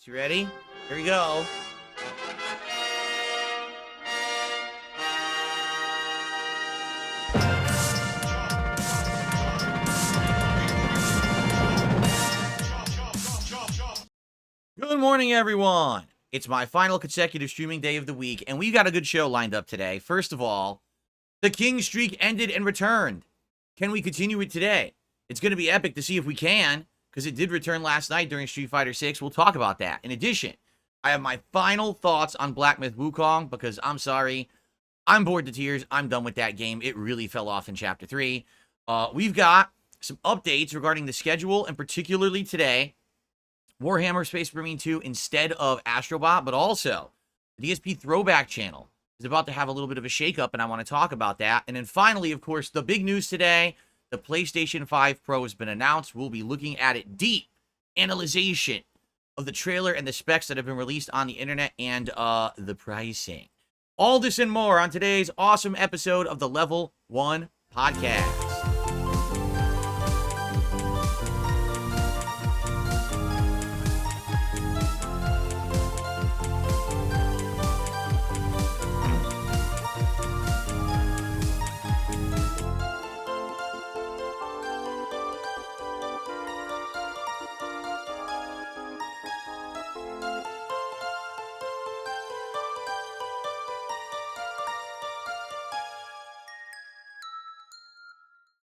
You ready? Here we go. Good morning, everyone. It's my final consecutive streaming day of the week, and we've got a good show lined up today. First of all, the King streak ended and returned. Can we continue it today? It's going to be epic to see if we can, because it did return last night during Street Fighter 6. We'll talk about that. In addition, I have my final thoughts on Black Myth Wukong, because I'm sorry, I'm bored to tears. I'm done with that game. It really fell off in Chapter 3. We've got some updates regarding the schedule, and particularly today, Warhammer Space Marine 2 instead of Astrobot, but also the DSP Throwback channel is about to have a little bit of a shakeup, and I want to talk about that. And then finally, of course, the big news today, the PlayStation 5 Pro has been announced. We'll be looking at it deep, analyzation of the trailer and the specs that have been released on the internet and the pricing. All this and more on today's awesome episode of the Level 1 Podcast.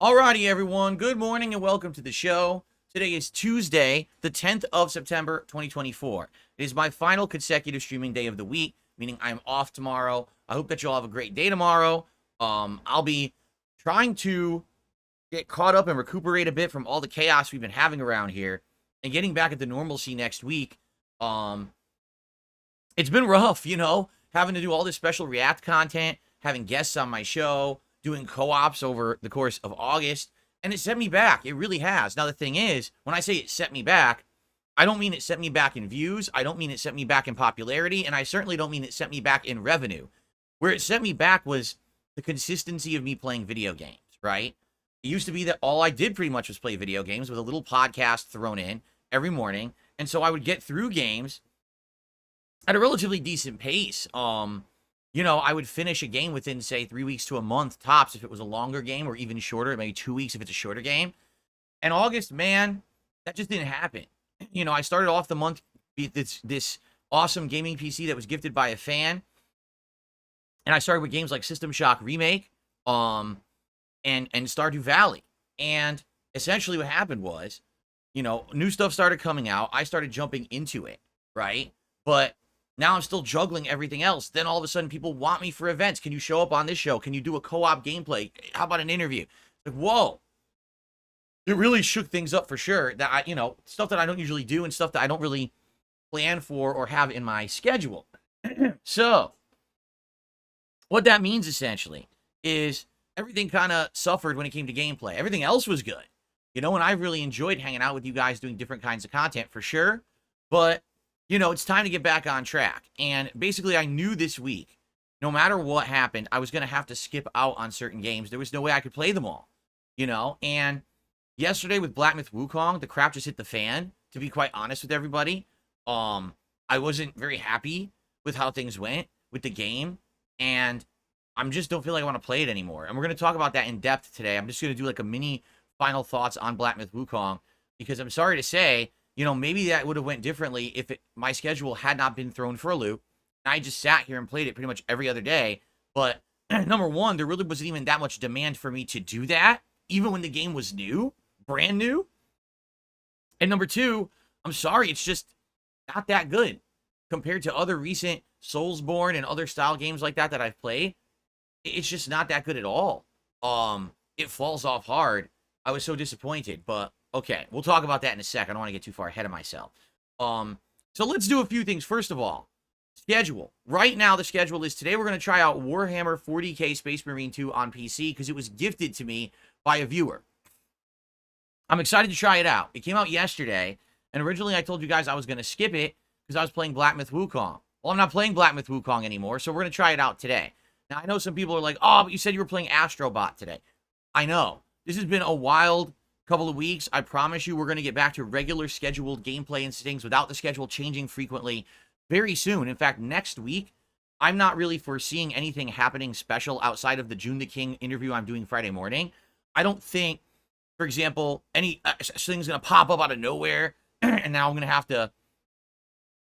Alrighty, everyone. Good morning and welcome to the show. Today is Tuesday, the 10th of September, 2024. It is my final consecutive streaming day of the week, meaning I'm off tomorrow. I hope that you all have a great day tomorrow. I'll be trying to get caught up and recuperate a bit from all the chaos we've been having around here and getting back at the normalcy next week. It's been rough, having to do all this special React content, having guests on my show, doing co-ops over the course of August, and it set me back. It really has. Now, the thing is, when I say it set me back, I don't mean it set me back in views, I don't mean it set me back in popularity, and I certainly don't mean it set me back in revenue. Where it set me back was the consistency of me playing video games, right? It used to be that all I did pretty much was play video games with a little podcast thrown in every morning, and so I would get through games at a relatively decent pace. I would finish a game within, say, 3 weeks to a month tops if it was a longer game, or even shorter, maybe 2 weeks if it's a shorter game. And August, man, that just didn't happen. I started off the month with this awesome gaming PC that was gifted by a fan. And I started with games like System Shock Remake, and Stardew Valley. And essentially what happened was, new stuff started coming out. I started jumping into it, right? But now I'm still juggling everything else. Then all of a sudden, people want me for events. Can you show up on this show? Can you do a co-op gameplay? How about an interview? Like, whoa. It really shook things up for sure. That stuff that I don't usually do and stuff that I don't really plan for or have in my schedule. So, what that means essentially is everything kind of suffered when it came to gameplay. Everything else was good. And I really enjoyed hanging out with you guys doing different kinds of content for sure. But it's time to get back on track. And basically, I knew this week, no matter what happened, I was going to have to skip out on certain games. There was no way I could play them all, And yesterday with Black Myth Wukong, the crap just hit the fan, to be quite honest with everybody. I wasn't very happy with how things went with the game. And I just don't feel like I want to play it anymore. And we're going to talk about that in depth today. I'm just going to do like a mini final thoughts on Black Myth Wukong, because I'm sorry to say, maybe that would have went differently if my schedule had not been thrown for a loop. I just sat here and played it pretty much every other day. But number one, there really wasn't even that much demand for me to do that, even when the game was new, brand new. And number two, I'm sorry, it's just not that good compared to other recent Soulsborne and other style games like that I've played. It's just not that good at all. It falls off hard. I was so disappointed, but okay, we'll talk about that in a sec. I don't want to get too far ahead of myself. So let's do a few things. First of all, schedule. Right now, the schedule is today we're going to try out Warhammer 40K Space Marine 2 on PC because it was gifted to me by a viewer. I'm excited to try it out. It came out yesterday, and originally I told you guys I was going to skip it because I was playing Black Myth Wukong. Well, I'm not playing Black Myth Wukong anymore, so we're going to try it out today. Now, I know some people are like, oh, but you said you were playing Astrobot today. I know. This has been a wild couple of weeks, I promise you we're going to get back to regular scheduled gameplay and things without the schedule changing frequently very soon. In fact, next week, I'm not really foreseeing anything happening special outside of the June the King interview I'm doing Friday morning. I don't think, for example, any thing's going to pop up out of nowhere and now I'm going to have to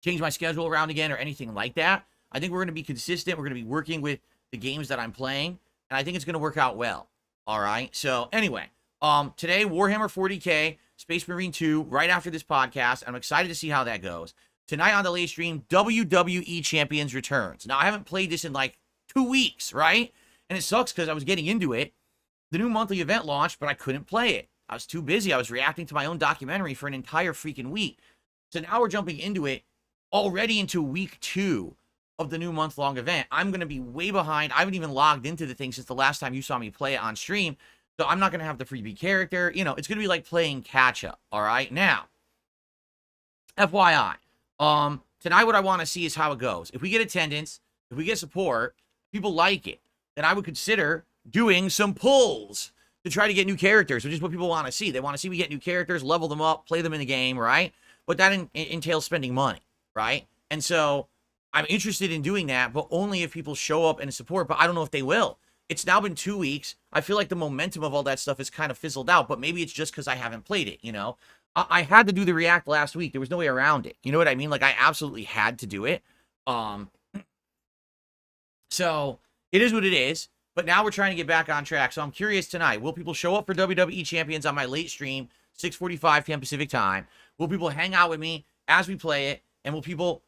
change my schedule around again or anything like that. I think we're going to be consistent. We're going to be working with the games that I'm playing, and I think it's going to work out well. All right. So anyway, today, Warhammer 40K, Space Marine 2, right after this podcast. I'm excited to see how that goes. Tonight on the late stream, WWE Champions returns. Now, I haven't played this in like 2 weeks, right? And it sucks because I was getting into it. The new monthly event launched, but I couldn't play it. I was too busy. I was reacting to my own documentary for an entire freaking week. So now we're jumping into it already into week 2 of the new month-long event. I'm going to be way behind. I haven't even logged into the thing since the last time you saw me play it on stream. So I'm not going to have the freebie character. You know, it's going to be like playing catch-up, all right? Now, FYI, tonight what I want to see is how it goes. If we get attendance, if we get support, people like it, then I would consider doing some pulls to try to get new characters, which is what people want to see. They want to see we get new characters, level them up, play them in the game, right? But that entails spending money, right? And so I'm interested in doing that, but only if people show up and support, but I don't know if they will. It's now been 2 weeks. I feel like the momentum of all that stuff is kind of fizzled out, but maybe it's just because I haven't played it, you know? I had to do the react last week. There was no way around it. You know what I mean? Like, I absolutely had to do it. So it is what it is, but now we're trying to get back on track. So I'm curious tonight, will people show up for WWE Champions on my late stream, 6:45 p.m. Pacific time? Will people hang out with me as we play it? And will people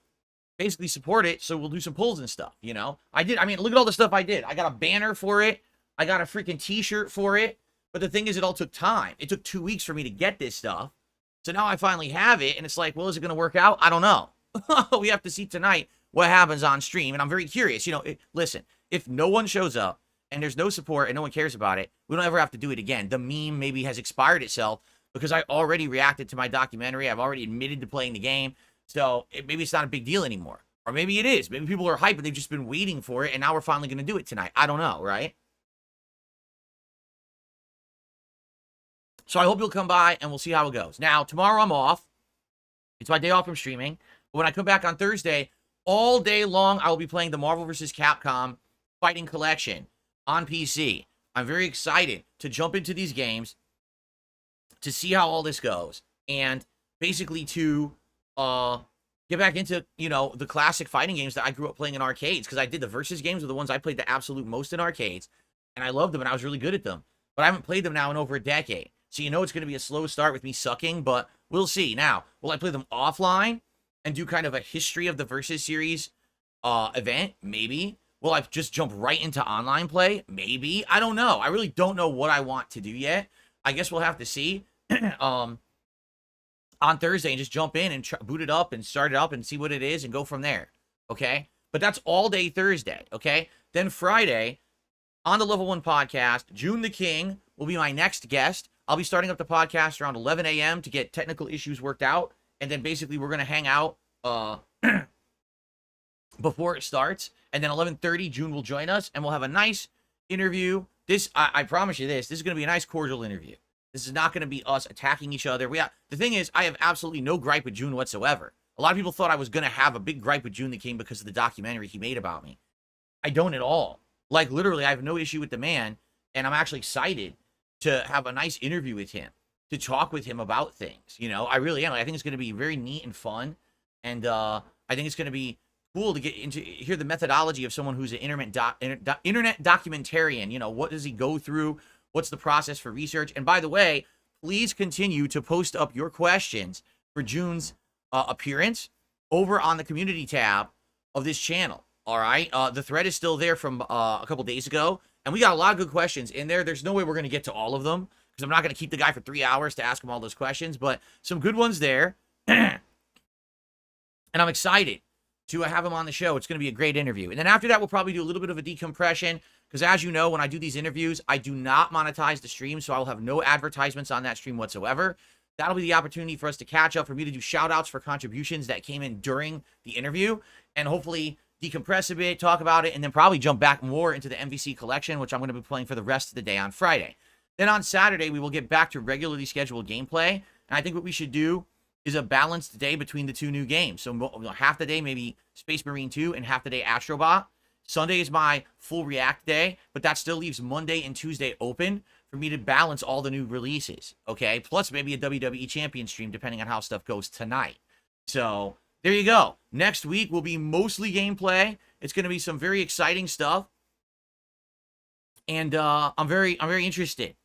basically support it? So we'll do some pulls and stuff, you know? I mean, look at all the stuff I did. I got a banner for it. I got a freaking t-shirt for it. But the thing is, it all took time. It took 2 weeks for me to get this stuff. So now I finally have it, and it's like, well, is it going to work out? I don't know. We have to see tonight what happens on stream, and I'm very curious. You know, listen, if no one shows up, and there's no support, and no one cares about it, we don't ever have to do it again. The meme maybe has expired itself, because I already reacted to my documentary. I've already admitted to playing the game, so maybe it's not a big deal anymore. Or maybe it is. Maybe people are hyped, but they've just been waiting for it, and now we're finally going to do it tonight. I don't know, right? So I hope you'll come by, and we'll see how it goes. Now, tomorrow I'm off. It's my day off from streaming. But when I come back on Thursday, all day long, I will be playing the Marvel vs. Capcom Fighting Collection on PC. I'm very excited to jump into these games, to see how all this goes, and basically to get back into, you know, the classic fighting games that I grew up playing in arcades, because I did the Versus games were the ones I played the absolute most in arcades, and I loved them, and I was really good at them. But I haven't played them now in over a decade. So you know it's going to be a slow start with me sucking, but we'll see. Now, will I play them offline and do kind of a history of the Versus series event? Maybe. Will I just jump right into online play? Maybe. I don't know. I really don't know what I want to do yet. I guess we'll have to see on Thursday and just jump in and boot it up and start it up and see what it is and go from there. Okay? But that's all day Thursday. Okay? Then Friday, on the Level 1 podcast, June the King will be my next guest. I'll be starting up the podcast around 11 a.m. to get technical issues worked out. And then basically we're going to hang out before it starts. And then 11:30, June will join us. And we'll have a nice interview. I promise you this is going to be a nice cordial interview. This is not going to be us attacking each other. The thing is, I have absolutely no gripe with June whatsoever. A lot of people thought I was going to have a big gripe with June the King because of the documentary he made about me. I don't at all. Like, literally, I have no issue with the man. And I'm actually excited to have a nice interview with him, to talk with him about things. You know, I really am. I think it's going to be very neat and fun. And I think it's going to be cool to get into, hear the methodology of someone who's an internet documentarian. You know, what does he go through? What's the process for research? And by the way, please continue to post up your questions for June's appearance over on the community tab of this channel. All right. The thread is still there from a couple days ago. And we got a lot of good questions in there. There's no way we're going to get to all of them, because I'm not going to keep the guy for 3 hours to ask him all those questions. But some good ones there. And I'm excited to have him on the show. It's going to be a great interview. And then after that, we'll probably do a little bit of a decompression, because as you know, when I do these interviews, I do not monetize the stream, so I'll have no advertisements on that stream whatsoever. That'll be the opportunity for us to catch up, for me to do shout-outs for contributions that came in during the interview, and hopefully decompress a bit, talk about it, and then probably jump back more into the MVC collection, which I'm going to be playing for the rest of the day on Friday. Then on Saturday, we will get back to regularly scheduled gameplay. And I think what we should do is a balanced day between the two new games. So half the day, maybe Space Marine 2, and half the day Astrobot. Sunday is my full React day, but that still leaves Monday and Tuesday open for me to balance all the new releases, okay? Plus maybe a WWE Champion stream, depending on how stuff goes tonight. So there you go. Next week will be mostly gameplay. It's going to be some very exciting stuff. And I'm very interested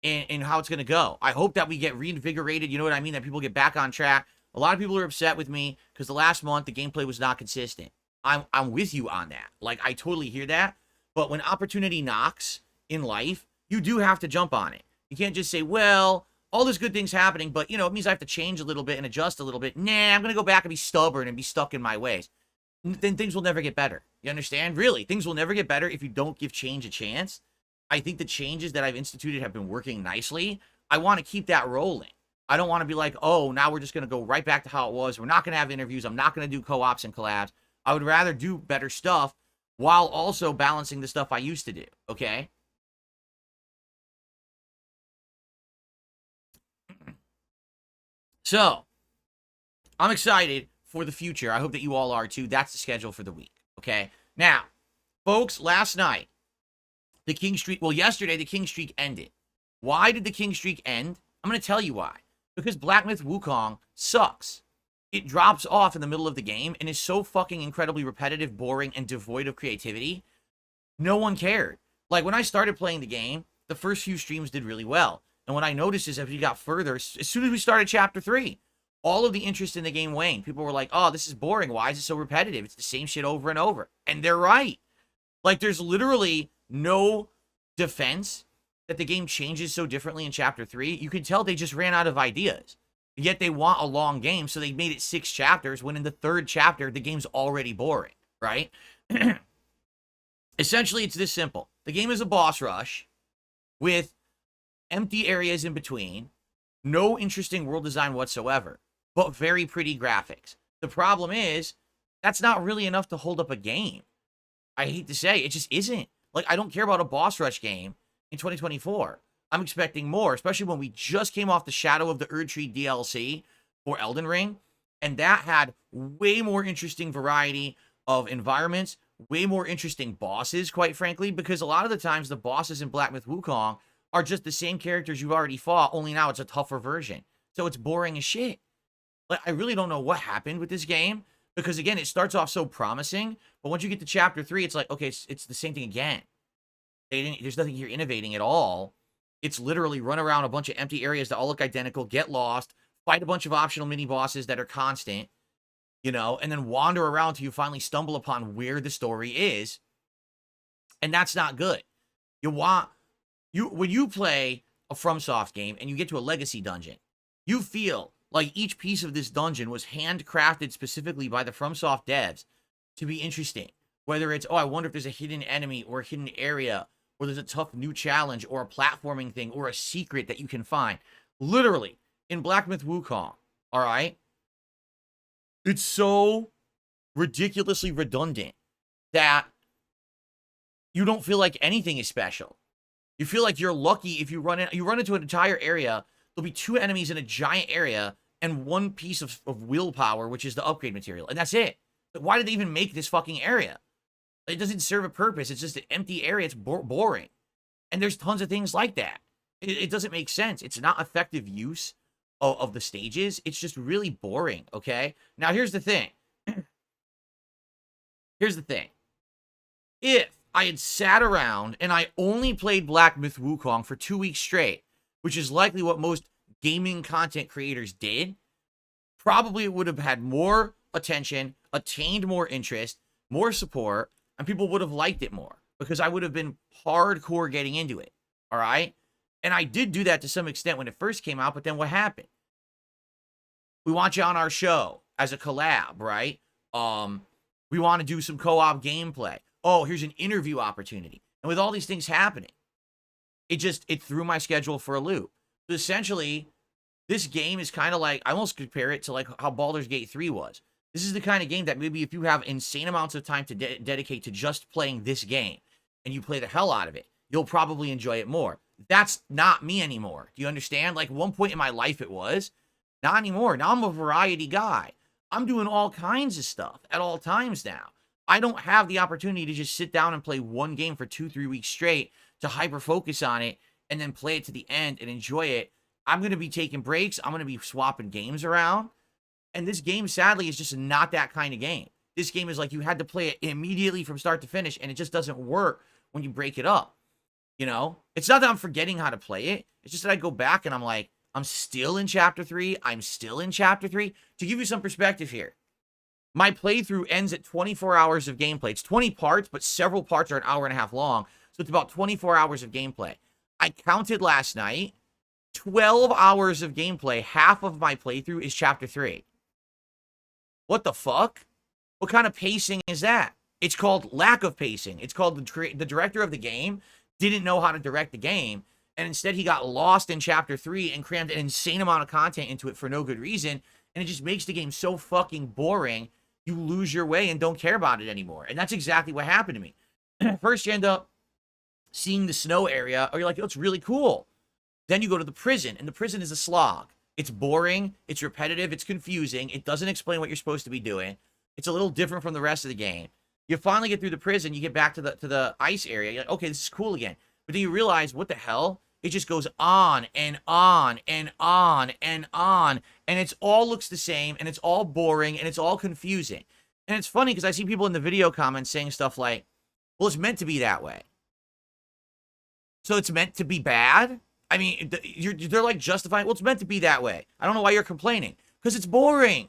in how it's going to go. I hope that we get reinvigorated, you know what I mean, that people get back on track. A lot of people are upset with me because the last month the gameplay was not consistent. I'm with you on that. Like, I totally hear that. But when opportunity knocks in life, you do have to jump on it. You can't just say, well, all this good things happening, but, you know, it means I have to change a little bit and adjust a little bit. Nah, I'm going to go back and be stubborn and be stuck in my ways. Then things will never get better. You understand? Really, things will never get better if you don't give change a chance. I think the changes that I've instituted have been working nicely. I want to keep that rolling. I don't want to be like, oh, now we're just going to go right back to how it was. We're not going to have interviews. I'm not going to do co-ops and collabs. I would rather do better stuff while also balancing the stuff I used to do, okay? So, I'm excited for the future. I hope that you all are too. That's the schedule for the week, okay? Now, folks, last night, the King Streak, well, yesterday, the King Streak ended. Why did the King Streak end? I'm going to tell you why. Because Black Myth Wukong sucks. It drops off in the middle of the game and is so fucking incredibly repetitive, boring, and devoid of creativity. No one cared. Like, when I started playing the game, the first few streams did really well. And what I noticed is as we got further, as soon as we started Chapter 3, all of the interest in the game waned. People were like, oh, this is boring. Why is it so repetitive? It's the same shit over and over. And they're right. Like, there's literally no defense that the game changes so differently in Chapter 3. You can tell they just ran out of ideas. Yet they want a long game, so they made it 6 chapters, when in the 3rd chapter, the game's already boring, right? Essentially, it's this simple. The game is a boss rush with empty areas in between, no interesting world design whatsoever, but very pretty graphics. The problem is, that's not really enough to hold up a game. I hate to say, it just isn't. Like, I don't care about a boss rush game in 2024. I'm expecting more, especially when we just came off the Shadow of the Erdtree DLC for Elden Ring, and that had way more interesting variety of environments, way more interesting bosses, quite frankly, because a lot of the times the bosses in Black Myth Wukong are just the same characters you've already fought, only now it's a tougher version. So it's boring as shit. Like, I really don't know what happened with this game, because again, it starts off so promising, but once you get to Chapter 3, it's like, okay, it's the same thing again. There's nothing here innovating at all. It's literally run around a bunch of empty areas that all look identical, get lost, fight a bunch of optional mini-bosses that are constant, you know, and then wander around till you finally stumble upon where the story is. And that's not good. When you play a FromSoft game and you get to a legacy dungeon, you feel like each piece of this dungeon was handcrafted specifically by the FromSoft devs to be interesting. Whether it's, oh, I wonder if there's a hidden enemy or a hidden area, or there's a tough new challenge, or a platforming thing, or a secret that you can find. Literally, in Black Myth Wukong, all right? It's so ridiculously redundant that you don't feel like anything is special. You feel like you're lucky if you run into an entire area, there'll be 2 enemies in a giant area, and 1 piece of willpower, which is the upgrade material, and that's it. But why did they even make this fucking area? It doesn't serve a purpose. It's just an empty area. It's boring. And there's tons of things like that. It doesn't make sense. It's not effective use of the stages. It's just really boring, okay? Now, here's the thing. Here's the thing. If I had sat around and I only played Black Myth Wukong for 2 weeks straight, which is likely what most gaming content creators did, probably it would have had more attention, attained more interest, more support, and people would have liked it more because I would have been hardcore getting into it, all right? And I did do that to some extent when it first came out, but then what happened? We want you on our show as a collab, right? We want to do some co-op gameplay. Oh, here's an interview opportunity. And with all these things happening, it threw my schedule for a loop. So essentially, this game is kind of like, I almost compare it to like how Baldur's Gate 3 was. This is the kind of game that maybe if you have insane amounts of time to dedicate to just playing this game and you play the hell out of it, you'll probably enjoy it more. That's not me anymore. Do you understand? Like, one point in my life it was. Not anymore. Now I'm a variety guy. I'm doing all kinds of stuff at all times now. I don't have the opportunity to just sit down and play one game for 2-3 weeks straight, to hyper focus on it and then play it to the end and enjoy it. I'm going to be taking breaks. I'm going to be swapping games around. And this game, sadly, is just not that kind of game. This game is like you had to play it immediately from start to finish, and it just doesn't work when you break it up. You know? It's not that I'm forgetting how to play it. It's just that I go back and I'm like, I'm still in Chapter 3. I'm still in Chapter 3. To give you some perspective here, my playthrough ends at 24 hours of gameplay. It's 20 parts, but several parts are an hour and a half long. So it's about 24 hours of gameplay. I counted last night, 12 hours of gameplay. Half of my playthrough is Chapter 3. What the fuck? What kind of pacing is that? It's called lack of pacing. It's called the director of the game didn't know how to direct the game, and instead he got lost in Chapter 3 and crammed an insane amount of content into it for no good reason, and it just makes the game so fucking boring, you lose your way and don't care about it anymore. And that's exactly what happened to me. First, you end up seeing the snow area, or you're like, oh, it's really cool. Then you go to the prison, and the prison is a slog. It's boring, it's repetitive, it's confusing, it doesn't explain what you're supposed to be doing. It's a little different from the rest of the game. You finally get through the prison, you get back to the ice area, you're like, okay, this is cool again. But then you realize, what the hell? It just goes on and on and on and on, and it all looks the same, and it's all boring, and it's all confusing. And it's funny, because I see people in the video comments saying stuff like, well, it's meant to be that way. So it's meant to be bad? I mean, they're like justifying, well, it's meant to be that way. I don't know why you're complaining. Because it's boring.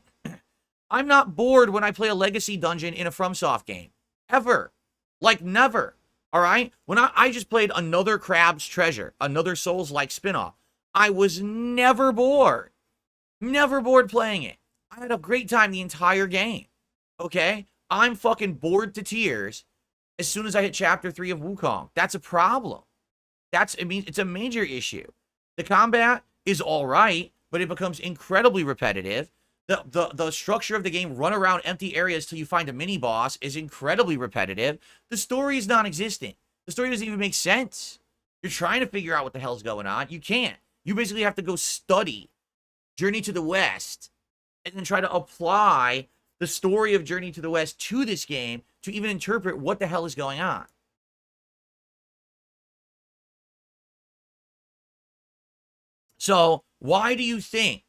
I'm not bored when I play a legacy dungeon in a FromSoft game. Ever. Like, never. All right? When I just played another Crab's Treasure, another Souls-like spinoff, I was never bored. Never bored playing it. I had a great time the entire game. Okay? I'm fucking bored to tears as soon as I hit Chapter 3 of Wukong. That's a problem. It's a major issue. The combat is all right, but it becomes incredibly repetitive. The structure of the game, run around empty areas till you find a mini-boss, is incredibly repetitive. The story is non-existent. The story doesn't even make sense. You're trying to figure out what the hell's going on. You can't. You basically have to go study Journey to the West and then try to apply the story of Journey to the West to this game to even interpret what the hell is going on. So, why do you think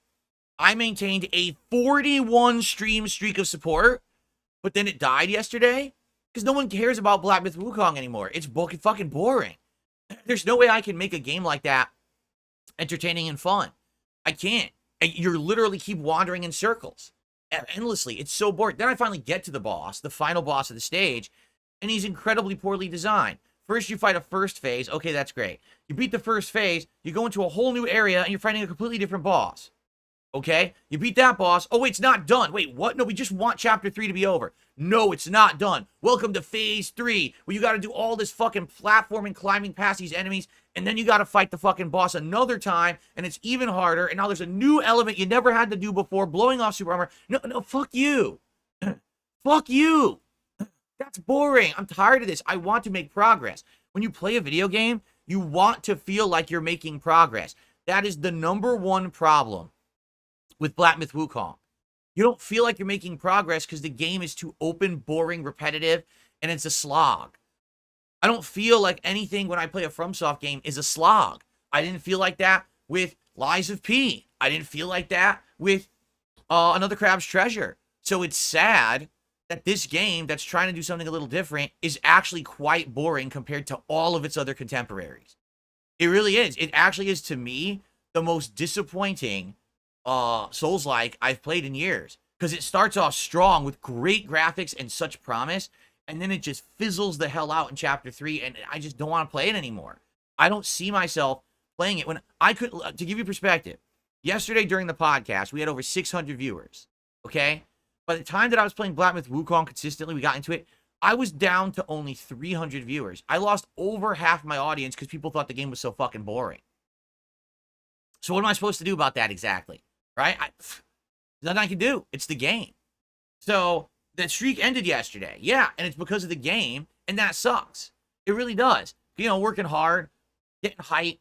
I maintained a 41 stream streak of support, but then it died yesterday? Because no one cares about Black Myth Wukong anymore. It's fucking boring. There's no way I can make a game like that entertaining and fun. I can't. You're literally keep wandering in circles endlessly. It's so boring. Then I finally get to the boss, the final boss of the stage, and he's incredibly poorly designed. First, you fight a first phase. Okay, that's great. You beat the first phase, you go into a whole new area, and you're fighting a completely different boss. Okay? You beat that boss. Oh, wait, it's not done. Wait, what? No, we just want Chapter 3 to be over. No, it's not done. Welcome to Phase 3, where you got to do all this fucking platforming, climbing past these enemies, and then you got to fight the fucking boss another time, and it's even harder, and now there's a new element you never had to do before, blowing off super armor. No, fuck you. Fuck you. That's boring. I'm tired of this. I want to make progress. When you play a video game, you want to feel like you're making progress. That is the #1 problem with Black Myth Wukong. You don't feel like you're making progress because the game is too open, boring, repetitive, and it's a slog. I don't feel like anything when I play a FromSoft game is a slog. I didn't feel like that with Lies of P. I didn't feel like that with Another Crab's Treasure. So it's sad that this game that's trying to do something a little different is actually quite boring compared to all of its other contemporaries. It really is. It actually is, to me, the most disappointing Souls-like I've played in years. Because it starts off strong with great graphics and such promise, and then it just fizzles the hell out in Chapter 3, and I just don't want to play it anymore. I don't see myself playing it when I could. To give you perspective, yesterday during the podcast, we had over 600 viewers, okay? By the time that I was playing Black Myth Wukong consistently, we got into it, I was down to only 300 viewers. I lost over half my audience because people thought the game was so fucking boring. So what am I supposed to do about that exactly? Right? There's nothing I can do. It's the game. So that streak ended yesterday. Yeah, and it's because of the game, and that sucks. It really does. You know, working hard, getting hype,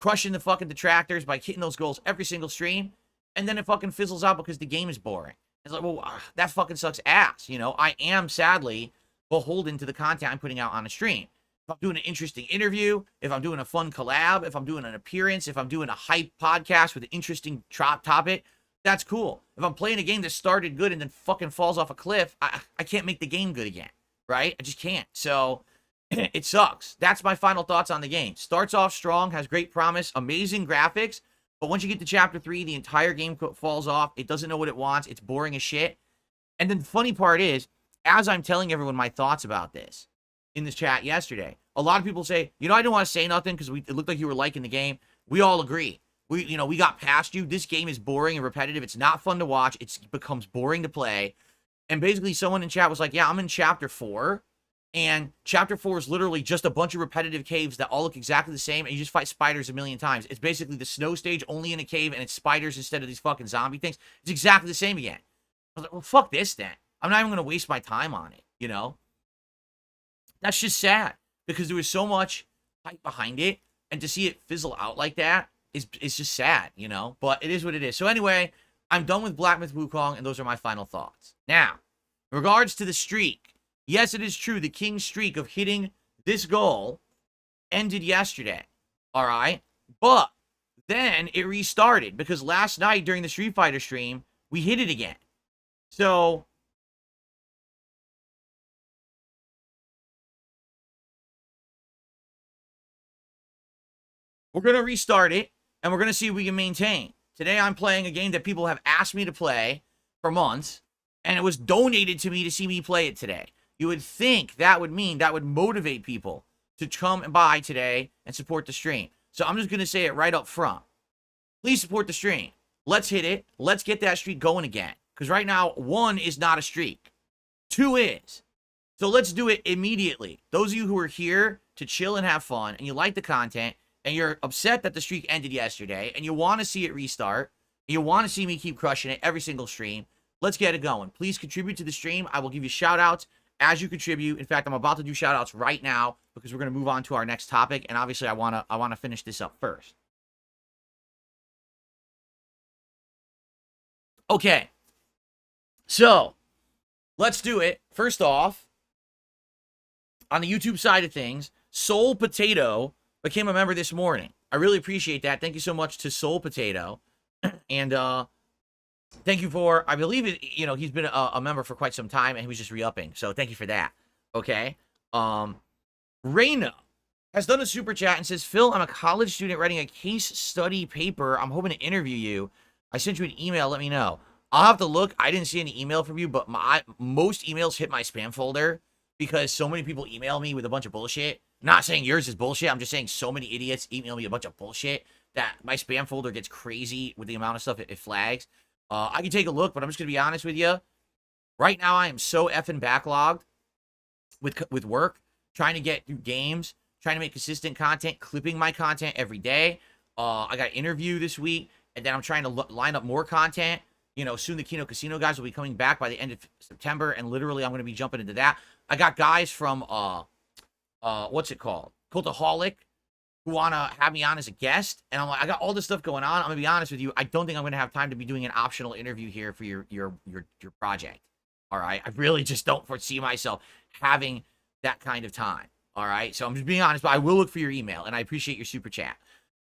crushing the fucking detractors by hitting those goals every single stream, and then it fucking fizzles out because the game is boring. It's like, well, that fucking sucks ass, you know? I am, sadly, beholden to the content I'm putting out on a stream. If I'm doing an interesting interview, if I'm doing a fun collab, if I'm doing an appearance, if I'm doing a hype podcast with an interesting topic, that's cool. If I'm playing a game that started good and then fucking falls off a cliff, I can't make the game good again, right? I just can't. So it sucks. That's my final thoughts on the game. Starts off strong, has great promise, amazing graphics, but once you get to Chapter 3, the entire game falls off. It doesn't know what it wants. It's boring as shit. And then the funny part is, as I'm telling everyone my thoughts about this in this chat yesterday, a lot of people say, you know, I didn't want to say nothing because it looked like you were liking the game. We all agree. We got past you. This game is boring and repetitive. It's not fun to watch. It becomes boring to play. And basically someone in chat was like, yeah, I'm in Chapter 4. And Chapter 4 is literally just a bunch of repetitive caves that all look exactly the same, and you just fight spiders a million times. It's basically the snow stage only in a cave, and it's spiders instead of these fucking zombie things. It's exactly the same again. I was like, well, fuck this then. I'm not even going to waste my time on it, you know? That's just sad, because there was so much hype behind it, and to see it fizzle out like that is just sad, you know? But it is what it is. So anyway, I'm done with Black Myth Wukong, and those are my final thoughts. Now, in regards to the streak, yes, it is true. The King's streak of hitting this goal ended yesterday. All right. But then it restarted because last night during the Street Fighter stream, we hit it again. So we're going to restart it and we're going to see if we can maintain. Today I'm playing a game that people have asked me to play for months, and it was donated to me to see me play it today. You would think that would mean that would motivate people to come and buy today and support the stream. So I'm just going to say it right up front. Please support the stream. Let's hit it. Let's get that streak going again. Because right now, 1 is not a streak. 2 is. So let's do it immediately. Those of you who are here to chill and have fun, and you like the content, and you're upset that the streak ended yesterday, and you want to see it restart, and you want to see me keep crushing it every single stream, let's get it going. Please contribute to the stream. I will give you shout-outs as you contribute. In fact, I'm about to do shout-outs right now because we're going to move on to our next topic, and obviously I want to finish this up first. Okay. So, let's do it. First off, on the YouTube side of things, Soul Potato became a member this morning. I really appreciate that. Thank you so much to Soul Potato. And thank you for, I believe it, you know, he's been a member for quite some time, and he was just re-upping. So thank you for that. Okay. Reyna has done a super chat and says, Phil, I'm a college student writing a case study paper. I'm hoping to interview you. I sent you an email. Let me know. I'll have to look. I didn't see any email from you, but most emails hit my spam folder because so many people email me with a bunch of bullshit. Not saying yours is bullshit. I'm just saying so many idiots email me a bunch of bullshit that my spam folder gets crazy with the amount of stuff it flags. I can take a look, but I'm just going to be honest with you. Right now, I am so effing backlogged with work, trying to get through games, trying to make consistent content, clipping my content every day. I got an interview this week, and then I'm trying to line up more content. You know, soon the Kino Casino guys will be coming back by the end of September, and literally I'm going to be jumping into that. I got guys from, what's it called? Cultaholic, who want to have me on as a guest, and I'm like, I got all this stuff going on. I'm going to be honest with you. I don't think I'm going to have time to be doing an optional interview here for your project. All right? I really just don't foresee myself having that kind of time. All right? So I'm just being honest, but I will look for your email, and I appreciate your super chat.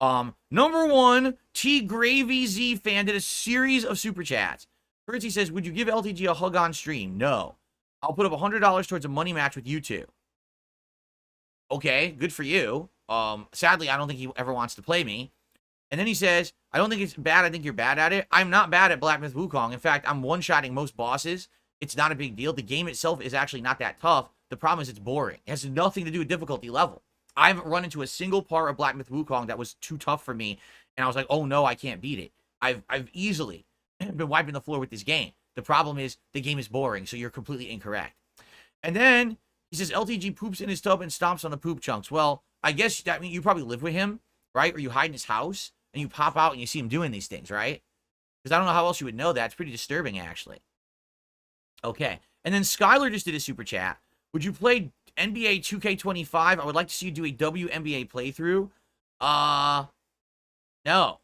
Number 1, T Gravy Z fan did a series of super chats. First, he says, would you give LTG a hug on stream? No. I'll put up $100 towards a money match with you two. Okay, good for you. Sadly, I don't think he ever wants to play me. And then he says, I don't think it's bad. I think you're bad at it. I'm not bad at Black Myth Wukong. In fact, I'm one-shotting most bosses. It's not a big deal. The game itself is actually not that tough. The problem is it's boring. It has nothing to do with difficulty level. I haven't run into a single part of Black Myth Wukong that was too tough for me, and I was like, oh no, I can't beat it. I've easily been wiping the floor with this game. The problem is the game is boring, so you're completely incorrect. And then he says LTG poops in his tub and stomps on the poop chunks. Well, I guess that means you probably live with him, right? Or you hide in his house, and you pop out and you see him doing these things, right? Because I don't know how else you would know that. It's pretty disturbing, actually. Okay. And then Skylar just did a super chat. Would you play NBA 2K25? I would like to see you do a WNBA playthrough. No.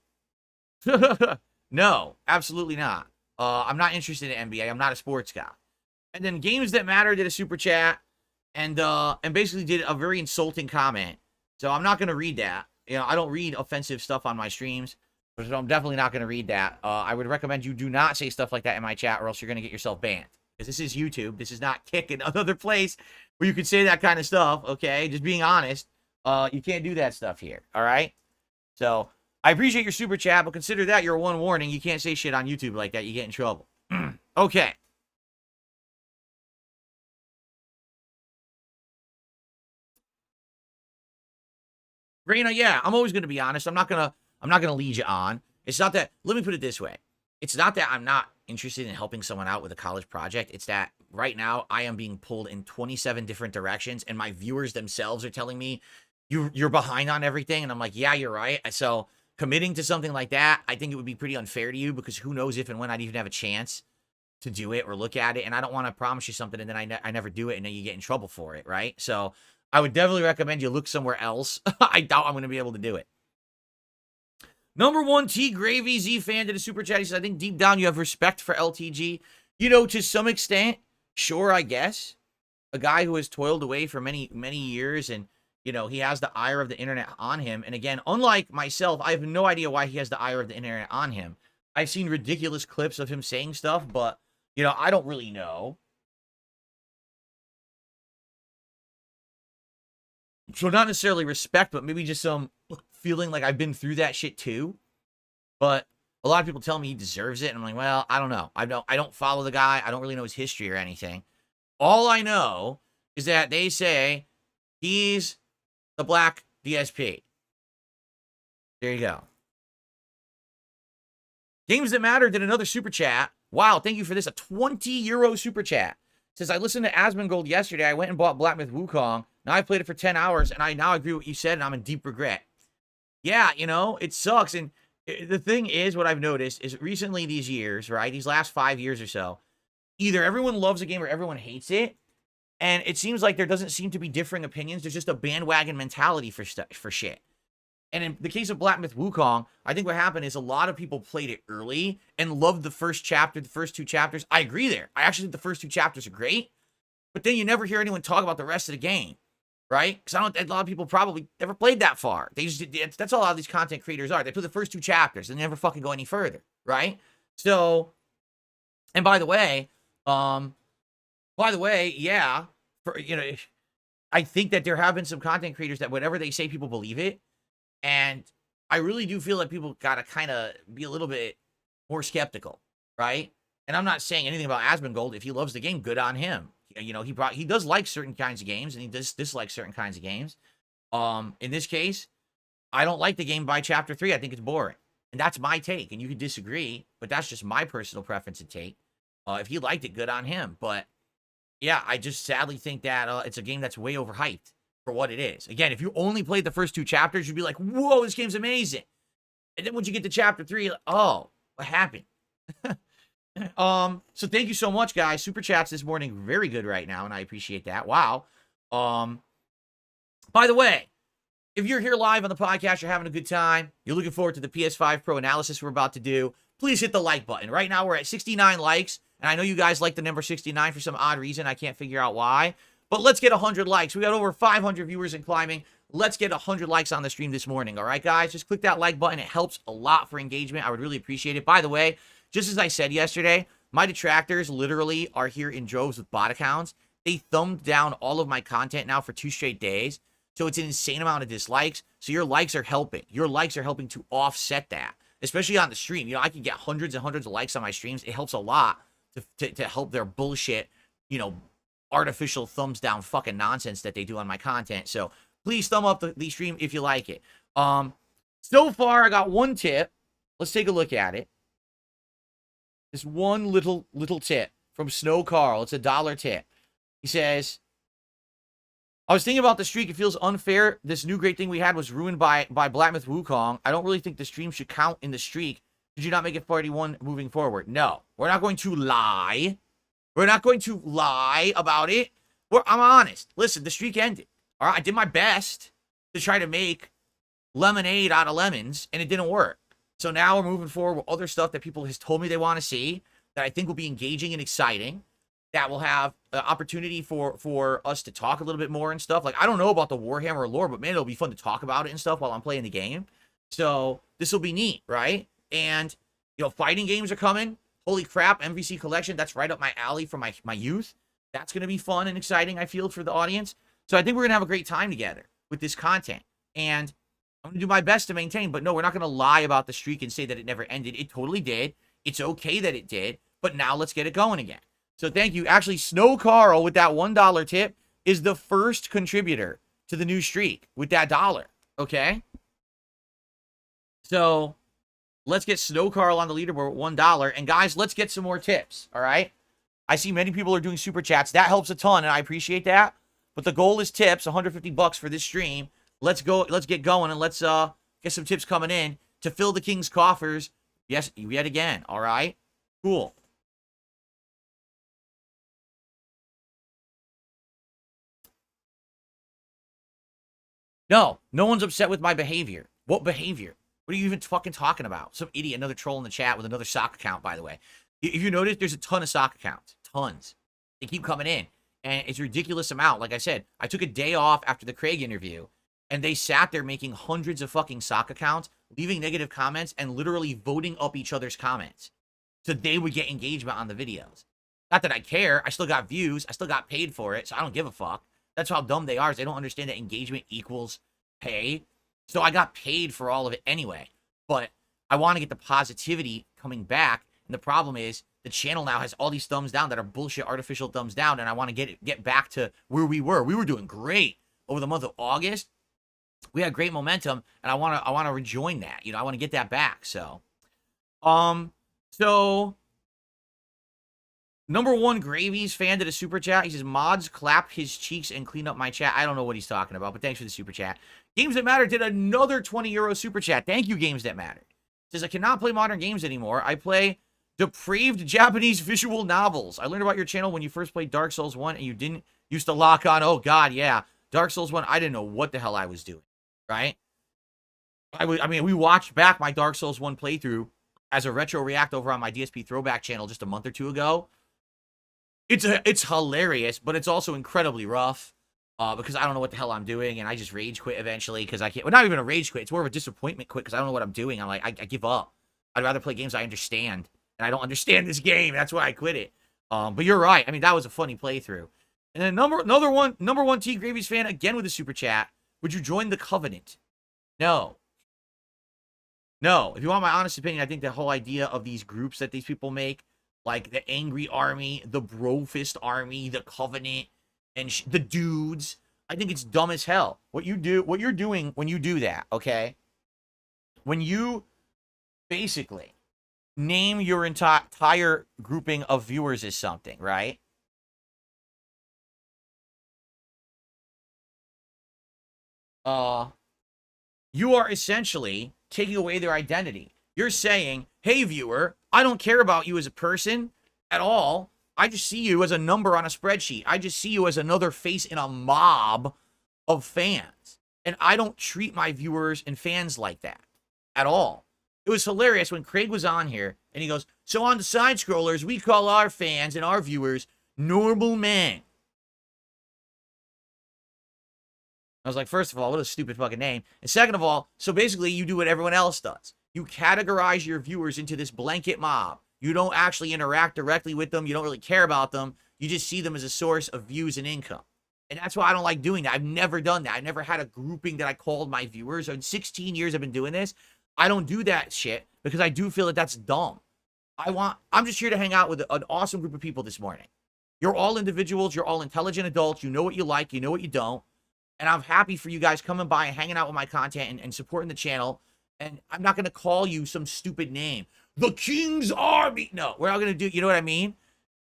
No, absolutely not. I'm not interested in NBA. I'm not a sports guy. And then Games That Matter did a super chat and basically did a very insulting comment. So I'm not going to read that. You know, I don't read offensive stuff on my streams, so I'm definitely not going to read that. I would recommend you do not say stuff like that in my chat, or else you're going to get yourself banned. Because this is YouTube. This is not Kick, another place where you could say that kind of stuff. Okay, just being honest. You can't do that stuff here. All right. So I appreciate your super chat, but consider that your one warning. You can't say shit on YouTube like that. You get in trouble. Okay. Raina, yeah, I'm always gonna be honest. I'm not gonna lead you on. It's not that, let me put it this way. It's not that I'm not interested in helping someone out with a college project. It's that right now I am being pulled in 27 different directions, and my viewers themselves are telling me you're behind on everything. And I'm like, yeah, you're right. So committing to something like that, I think it would be pretty unfair to you, because who knows if and when I'd even have a chance to do it or look at it. And I don't want to promise you something and then I never do it, and then you get in trouble for it, right? So I would definitely recommend you look somewhere else. I doubt I'm going to be able to do it. Number one, T Gravy Z fan did a super chat. He says, I think deep down you have respect for LTG. You know, to some extent, sure, I guess. A guy who has toiled away for many, many years, and, you know, he has the ire of the internet on him. And again, unlike myself, I have no idea why he has the ire of the internet on him. I've seen ridiculous clips of him saying stuff, but, you know, I don't really know. So not necessarily respect, but maybe just some feeling like I've been through that shit too. But a lot of people tell me he deserves it, and I'm like, well, I don't know. I don't follow the guy. I don't really know his history or anything. All I know is that they say he's the black DSP. There you go. Games That Matter did another super chat. Wow, thank you for this. A 20 euro super chat. Says, I listened to Asmongold yesterday. I went and bought Black Myth Wukong. Now I played it for 10 hours, and I now agree with what you said, and I'm in deep regret. Yeah, you know, it sucks. And the thing is, what I've noticed is recently these years, right, these last 5 years or so, either everyone loves a game or everyone hates it. And it seems like there doesn't seem to be differing opinions. There's just a bandwagon mentality for shit. And in the case of Black Myth Wukong, I think what happened is a lot of people played it early and loved the first chapter, the first two chapters. I agree there. I actually think the first two chapters are great. But then you never hear anyone talk about the rest of the game, right? Because a lot of people probably never played that far. They just, that's all a lot of these content creators are. They play the first two chapters and they never fucking go any further, right? So, and by the way, yeah, you know, I think that there have been some content creators that whatever they say, people believe it. And I really do feel like people got to kind of be a little bit more skeptical, right? And I'm not saying anything about Asmongold. If he loves the game, good on him. You know, he does like certain kinds of games, and he does dislike certain kinds of games. In this case, I don't like the game by chapter 3. I think it's boring. And that's my take. And you can disagree, but that's just my personal preference and take. If he liked it, good on him. But yeah, I just sadly think that it's a game that's way overhyped for what it is. Again, if you only played the first two chapters, you'd be like, whoa, this game's amazing. And then once you get to chapter 3, like, oh, what happened? So thank you so much, guys. Super chats this morning, very good right now, and I appreciate that. Wow. By the way, if you're here live on the podcast, you're having a good time, you're looking forward to the PS5 Pro analysis we're about to do, please hit the like button. Right now, we're at 69 likes, and I know you guys like the number 69 for some odd reason. I can't figure out why. But let's get 100 likes. We got over 500 viewers and climbing. Let's get 100 likes on the stream this morning. All right, guys? Just click that like button. It helps a lot for engagement. I would really appreciate it. By the way, just as I said yesterday, my detractors literally are here in droves with bot accounts. They thumbed down all of my content now for 2 straight days. So it's an insane amount of dislikes. So your likes are helping. Your likes are helping to offset that, especially on the stream. You know, I can get hundreds and hundreds of likes on my streams. It helps a lot to help their bullshit, you know, artificial thumbs down fucking nonsense that they do on my content. So please thumb up the stream if you like it. So far I got one tip. Let's take a look at it. This one little tip from Snow Carl. It's a $1 tip. He says, I was thinking about the streak. It feels unfair. This new great thing we had was ruined by Black Myth Wukong. I don't really think the stream should count in the streak. Did you not make it 41 moving forward? No, we're not going to lie. We're not going to lie about it. I'm honest. Listen, the streak ended. All right, I did my best to try to make lemonade out of lemons, and it didn't work. So now we're moving forward with other stuff that people has told me they want to see, that I think will be engaging and exciting, that will have the opportunity for us to talk a little bit more and stuff. Like, I don't know about the Warhammer lore, but man, it'll be fun to talk about it and stuff while I'm playing the game. So this will be neat, right? And, you know, fighting games are coming. Holy crap, MVC Collection, that's right up my alley from my youth. That's going to be fun and exciting, I feel, for the audience. So I think we're going to have a great time together with this content. And I'm going to do my best to maintain, but no, we're not going to lie about the streak and say that it never ended. It totally did. It's okay that it did, but now let's get it going again. So thank you. Actually, Snow Carl with that $1 tip is the first contributor to the new streak with that $1, okay? So let's get Snow Carl on the leaderboard with $1. And guys, let's get some more tips, all right? I see many people are doing super chats. That helps a ton, and I appreciate that. But the goal is tips, $150 for this stream. Let's go. Let's get going, and let's get some tips coming in to fill the king's coffers. Yes, yet again. All right, cool. No one's upset with my behavior. What behavior? What are you even fucking talking about? Some idiot, another troll in the chat with another sock account, by the way. If you notice, there's a ton of sock accounts. Tons. They keep coming in, and it's a ridiculous amount. Like I said, I took a day off after the Craig interview, and they sat there making hundreds of fucking sock accounts, leaving negative comments, and literally voting up each other's comments. So they would get engagement on the videos. Not that I care. I still got views. I still got paid for it, so I don't give a fuck. That's how dumb they are. Is they don't understand that engagement equals pay. So I got paid for all of it anyway. But I want to get the positivity coming back. And the problem is the channel now has all these thumbs down that are bullshit artificial thumbs down. And I want to get back to where we were. We were doing great over the month of August. We had great momentum, and I want to rejoin that. You know, I want to get that back. So number one Gravy's fan did a super chat. He says, mods clap his cheeks and clean up my chat. I don't know what he's talking about, but thanks for the super chat. Games That Matter did another 20 euro super chat. Thank you, Games That Matter. Says, I cannot play modern games anymore. I play depraved Japanese visual novels. I learned about your channel when you first played Dark Souls 1 and you didn't used to lock on. Oh God, yeah. Dark Souls 1, I didn't know what the hell I was doing, right? I mean, we watched back my Dark Souls 1 playthrough as a retro react over on my DSP Throwback channel just a month or two ago. It's hilarious, but it's also incredibly rough because I don't know what the hell I'm doing, and I just rage quit eventually because I can't. Well, not even a rage quit. It's more of a disappointment quit because I don't know what I'm doing. I'm like, I give up. I'd rather play games I understand, and I don't understand this game. That's why I quit it. But you're right. I mean, that was a funny playthrough. And then number one T Gravy's fan again with a super chat. Would you join the Covenant? No. If you want my honest opinion, I think the whole idea of these groups that these people make, like the Angry Army, the Brofist Army, the Covenant, and the dudes, I think it's dumb as hell. What you're doing when you do that, okay? When you basically name your entire grouping of viewers as something, right? You are essentially taking away their identity. You're saying, hey, viewer, I don't care about you as a person at all. I just see you as a number on a spreadsheet. I just see you as another face in a mob of fans. And I don't treat my viewers and fans like that at all. It was hilarious when Craig was on here and he goes, so on the side scrollers, we call our fans and our viewers normal men. I was like, first of all, what a stupid fucking name. And second of all, so basically you do what everyone else does. You categorize your viewers into this blanket mob. You don't actually interact directly with them. You don't really care about them. You just see them as a source of views and income. And that's why I don't like doing that. I've never done that. I never had a grouping that I called my viewers. In 16 years I've been doing this. I don't do that shit because I do feel that that's dumb. I'm just here to hang out with an awesome group of people this morning. You're all individuals. You're all intelligent adults. You know what you like. You know what you don't. And I'm happy for you guys coming by and hanging out with my content and supporting the channel. And I'm not going to call you some stupid name. The King's Army. No, we're not going to do, you know what I mean?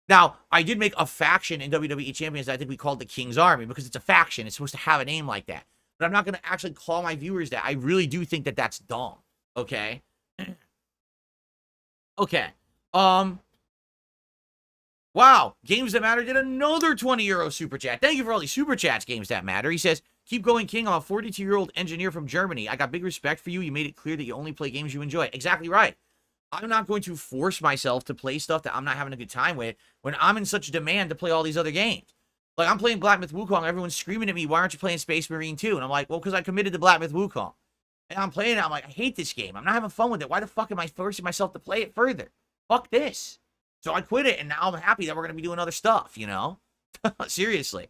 Now, I did make a faction in WWE Champions that I think we called the King's Army because it's a faction. It's supposed to have a name like that. But I'm not going to actually call my viewers that. I really do think that that's dumb. Okay? Okay. Wow. Games That Matter did another 20 euro super chat. Thank you for all these super chats, Games That Matter. He says, Keep going, King. I'm a 42-year-old engineer from Germany. I got big respect for you. You made it clear that you only play games you enjoy. Exactly right. I'm not going to force myself to play stuff that I'm not having a good time with when I'm in such demand to play all these other games. Like, I'm playing Black Myth Wukong. Everyone's screaming at me, why aren't you playing Space Marine 2? And I'm like, well, because I committed to Black Myth Wukong. And I'm playing it. I'm like, I hate this game. I'm not having fun with it. Why the fuck am I forcing myself to play it further? Fuck this. So I quit it, and now I'm happy that we're going to be doing other stuff, you know? Seriously.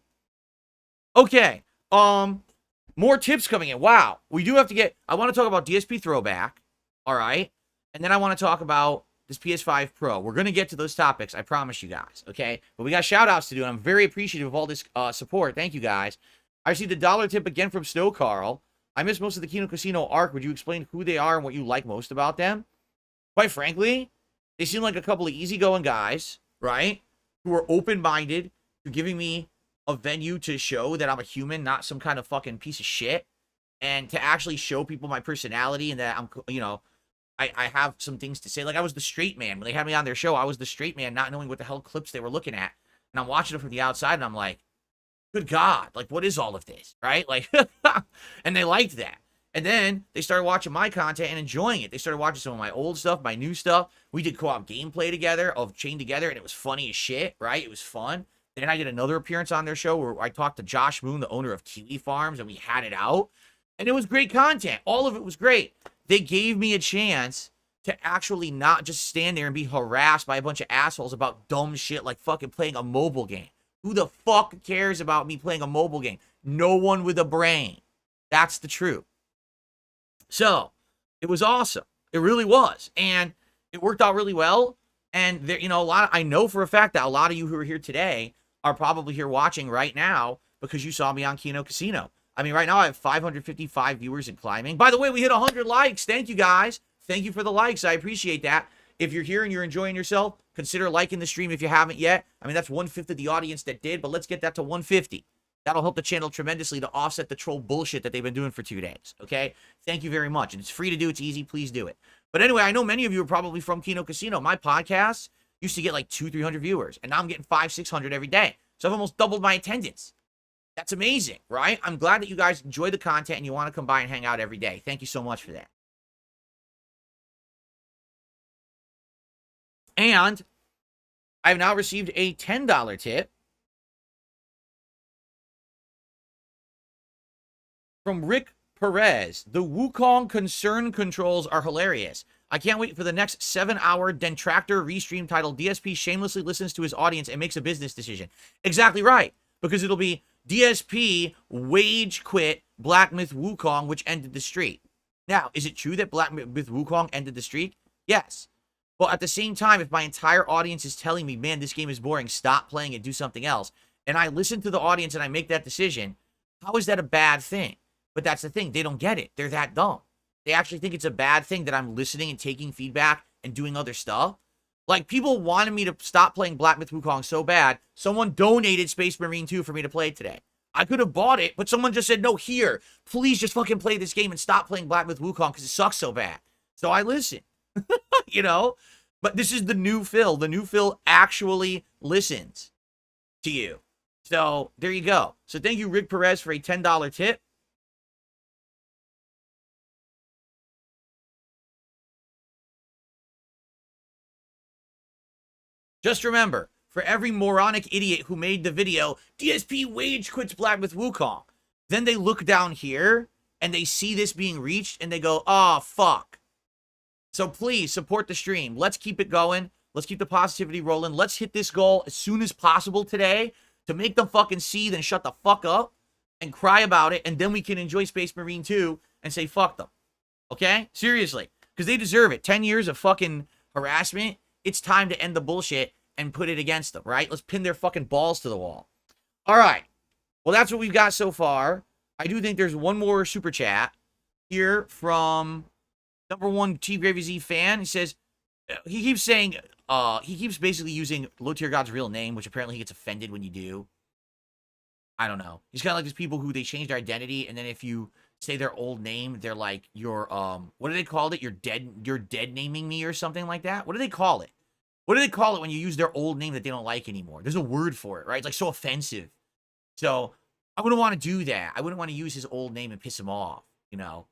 Okay. More tips coming in. Wow. We do have to get... I want to talk about DSP throwback. All right? And then I want to talk about this PS5 Pro. We're going to get to those topics, I promise you guys, okay? But we got shout-outs to do, and I'm very appreciative of all this support. Thank you, guys. I received a $1 tip again from Snow Carl. I missed most of the Kino Casino arc. Would you explain who they are and what you like most about them? Quite frankly, they seem like a couple of easygoing guys, right? Who are open-minded to giving me a venue to show that I'm a human, not some kind of fucking piece of shit. And to actually show people my personality and that I'm, you know, I have some things to say. Like, I was the straight man. When they had me on their show, I was the straight man, not knowing what the hell clips they were looking at. And I'm watching it from the outside, and I'm like, good God, like, what is all of this, right? Like, and they liked that. And then they started watching my content and enjoying it. They started watching some of my old stuff, my new stuff. We did co-op gameplay together of Chained Together, and it was funny as shit, right? It was fun. Then I did another appearance on their show where I talked to Josh Moon, the owner of Kiwi Farms, and we had it out. And it was great content. All of it was great. They gave me a chance to actually not just stand there and be harassed by a bunch of assholes about dumb shit like fucking playing a mobile game. Who the fuck cares about me playing a mobile game? No one with a brain. That's the truth. So, it was awesome. It really was. And it worked out really well. And there, you know, I know for a fact that a lot of you who are here today are probably here watching right now because you saw me on Kino Casino. I mean, right now I have 555 viewers and climbing. By the way, we hit 100 likes. Thank you, guys. Thank you for the likes. I appreciate that. If you're here and you're enjoying yourself, consider liking the stream if you haven't yet. I mean, that's 1/5 of the audience that did, but let's get that to 150. That'll help the channel tremendously to offset the troll bullshit that they've been doing for 2 days, okay? Thank you very much. And it's free to do. It's easy. Please do it. But anyway, I know many of you are probably from Kino Casino. My podcast used to get like 200-300 viewers, and now I'm getting 500-600 every day. So I've almost doubled my attendance. That's amazing, right? I'm glad that you guys enjoy the content and you want to come by and hang out every day. Thank you so much for that. And I've now received a $10 tip from Rick Perez. The Wukong concern controls are hilarious. I can't wait for the next 7-hour Dentractor restream titled DSP shamelessly listens to his audience and makes a business decision. Exactly right. Because it'll be DSP wage quit Black Myth Wukong, which ended the streak. Now, is it true that Black Myth Wukong ended the streak? Yes. But at the same time, if my entire audience is telling me, man, this game is boring, stop playing it, do something else, and I listen to the audience and I make that decision, how is that a bad thing? But that's the thing. They don't get it. They're that dumb. They actually think it's a bad thing that I'm listening and taking feedback and doing other stuff. Like, people wanted me to stop playing Black Myth Wukong so bad, someone donated Space Marine 2 for me to play today. I could have bought it, but someone just said, no, here, please just fucking play this game and stop playing Black Myth Wukong because it sucks so bad. So I listened, you know? But this is the new Phil. The new Phil actually listens to you. So there you go. So thank you, Rick Perez, for a $10 tip. Just remember, for every moronic idiot who made the video, DSP wage quits Black Myth Wukong, then they look down here and they see this being reached and they go, oh, fuck. So please support the stream. Let's keep it going. Let's keep the positivity rolling. Let's hit this goal as soon as possible today to make them fucking see, then shut the fuck up and cry about it. And then we can enjoy Space Marine 2 and say, fuck them. Okay? Seriously. Because they deserve it. 10 years of fucking harassment. It's time to end the bullshit and put it against them, right? Let's pin their fucking balls to the wall. All right. Well, that's what we've got so far. I do think there's one more super chat here from #1 T Gravy Z fan. He says, he keeps saying, he keeps basically using Low Tier God's real name, which apparently he gets offended when you do. I don't know. He's kind of like these people who they change their identity, and then if you say their old name, they're like, you're, what do they call it? You're dead naming me or something like that. What do they call it? What do they call it when you use their old name that they don't like anymore? There's a word for it, right? It's like so offensive. So I wouldn't want to do that. I wouldn't want to use his old name and piss him off, you know?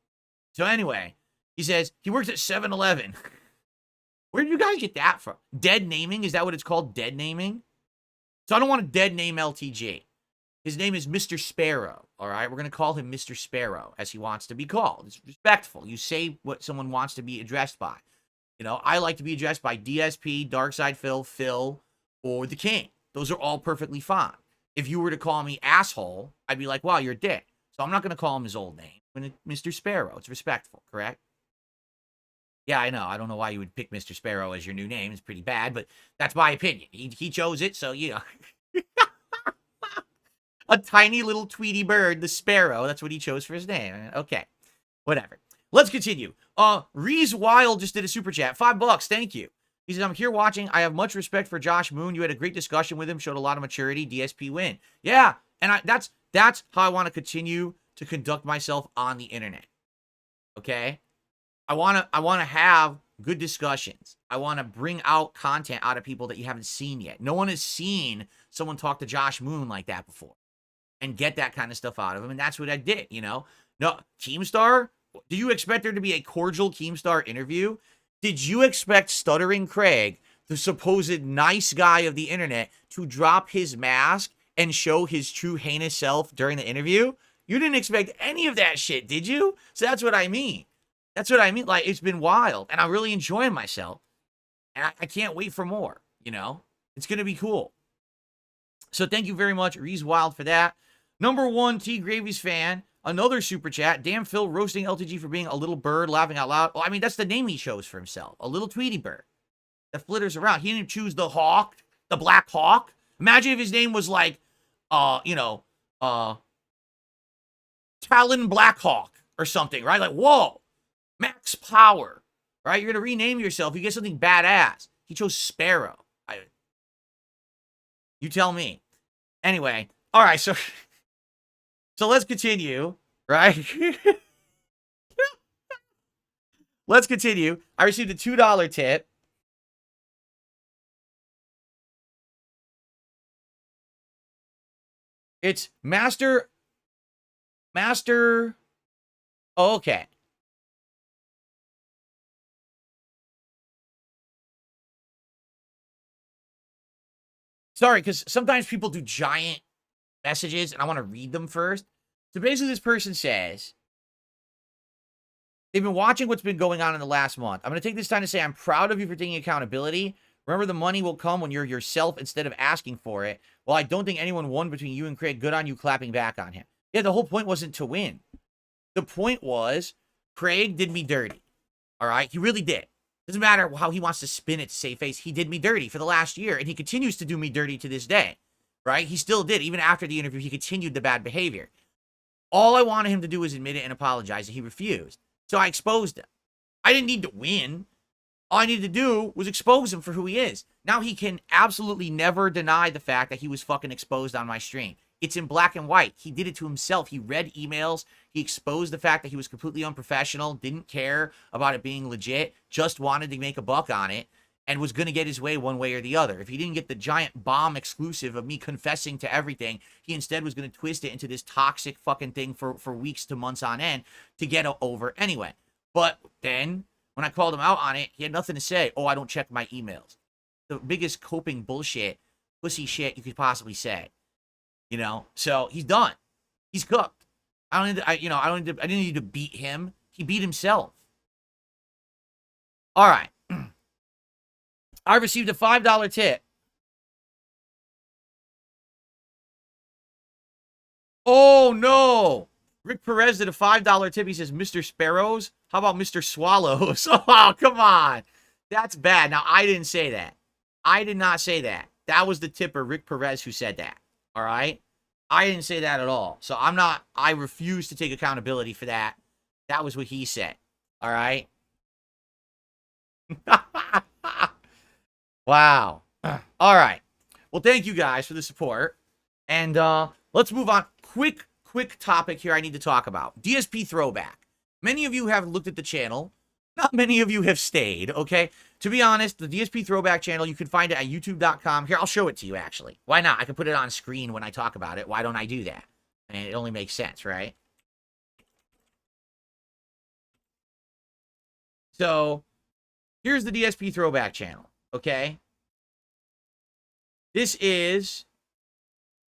So anyway, he says he works at 7-Eleven. Where did you guys get that from? Dead naming? Is that what it's called? Dead naming? So I don't want to dead name LTG. His name is Mr. Sparrow, all right? We're going to call him Mr. Sparrow, as he wants to be called. It's respectful. You say what someone wants to be addressed by. You know, I like to be addressed by DSP, Darkside Phil, or the King. Those are all perfectly fine. If you were to call me asshole, I'd be like, wow, you're a dick. So I'm not going to call him his old name. Mr. Sparrow. It's respectful, correct? Yeah, I know. I don't know why you would pick Mr. Sparrow as your new name. It's pretty bad, but that's my opinion. He chose it, so, you know. A tiny little Tweety bird, the Sparrow. That's what he chose for his name. Okay, whatever. Let's continue. Reese Wild just did a super chat. $5, thank you. He says, I'm here watching. I have much respect for Josh Moon. You had a great discussion with him. Showed a lot of maturity. DSP win. Yeah, and that's how I want to continue to conduct myself on the internet. Okay? I want to have good discussions. I want to bring out content out of people that you haven't seen yet. No one has seen someone talk to Josh Moon like that before and get that kind of stuff out of him, and that's what I did, you know? No, Keemstar? Do you expect there to be a cordial Keemstar interview? Did you expect Stuttering Craig, the supposed nice guy of the internet, to drop his mask and show his true heinous self during the interview? You didn't expect any of that shit, did you? So that's what I mean. That's what I mean. Like, it's been wild, and I'm really enjoying myself, and I can't wait for more, you know? It's going to be cool. So thank you very much, Reese Wild, for that. Number one, T. Gravy's fan. Another super chat. Damn Phil roasting LTG for being a little bird laughing out loud. Well, I mean, that's the name he chose for himself. A little Tweety bird that flitters around. He didn't choose the hawk, the black hawk. Imagine if his name was like, Talon Blackhawk or something, right? Like, whoa, Max Power, right? You're going to rename yourself. You get something badass. He chose Sparrow. You tell me. Anyway, all right, so let's continue, right? Let's continue. I received a $2 tip. It's Master. Oh, okay. Sorry, because sometimes people do giant messages, and I want to read them first. So basically, this person says, they've been watching what's been going on in the last month. I'm going to take this time to say I'm proud of you for taking accountability. Remember, the money will come when you're yourself instead of asking for it. Well, I don't think anyone won between you and Craig. Good on you clapping back on him. Yeah, the whole point wasn't to win. The point was, Craig did me dirty. All right? He really did. Doesn't matter how he wants to spin it to save face. He did me dirty for the last year, and he continues to do me dirty to this day. Right? He still did. Even after the interview, he continued the bad behavior. All I wanted him to do was admit it and apologize, and he refused. So I exposed him. I didn't need to win. All I needed to do was expose him for who he is. Now he can absolutely never deny the fact that he was fucking exposed on my stream. It's in black and white. He did it to himself. He read emails. He exposed the fact that he was completely unprofessional, didn't care about it being legit, just wanted to make a buck on it, and was going to get his way one way or the other. If he didn't get the giant bomb exclusive of me confessing to everything, he instead was going to twist it into this toxic fucking thing for weeks to months on end to get over anyway. But then, when I called him out on it, he had nothing to say. Oh, I don't check my emails. The biggest coping bullshit, pussy shit you could possibly say. You know? So, he's done. He's cooked. I didn't need to beat him. He beat himself. All right. I received a $5 tip. Oh, no. Rick Perez did a $5 tip. He says, Mr. Sparrows? How about Mr. Swallows? Oh, come on. That's bad. Now, I didn't say that. I did not say that. That was the tipper, Rick Perez, who said that. All right? I didn't say that at all. So I refuse to take accountability for that. That was what he said. All right? Wow. All right. Well, thank you guys for the support. And let's move on. Quick topic here I need to talk about. DSP throwback. Many of you have looked at the channel. Not many of you have stayed, okay? To be honest, the DSP throwback channel, you can find it at youtube.com. Here, I'll show it to you, actually. Why not? I can put it on screen when I talk about it. Why don't I do that? And it only makes sense, right? So, here's the DSP Throwback channel, okay? This is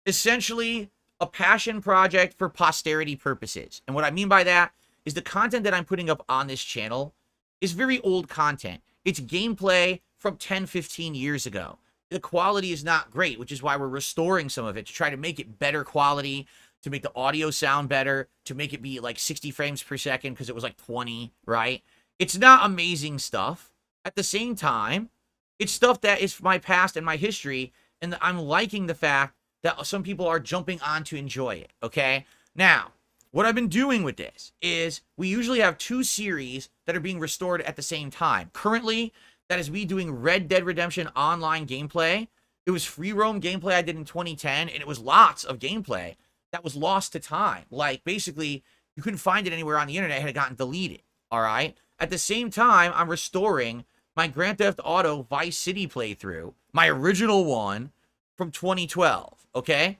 essentially a passion project for posterity purposes. And what I mean by that is the content that I'm putting up on this channel is very old content. It's gameplay from 10, 15 years ago. The quality is not great, which is why we're restoring some of it to try to make it better quality, to make the audio sound better, to make it be like 60 frames per second because it was like 20, right? It's not amazing stuff. At the same time, it's stuff that is my past and my history, and I'm liking the fact that some people are jumping on to enjoy it, okay? Now, what I've been doing with this is we usually have 2 series that are being restored at the same time. Currently, that is me doing Red Dead Redemption online gameplay. It was free roam gameplay I did in 2010, and it was lots of gameplay that was lost to time. Like, basically, you couldn't find it anywhere on the internet. It had gotten deleted, all right? At the same time, I'm restoring my Grand Theft Auto Vice City playthrough, my original one from 2012, okay?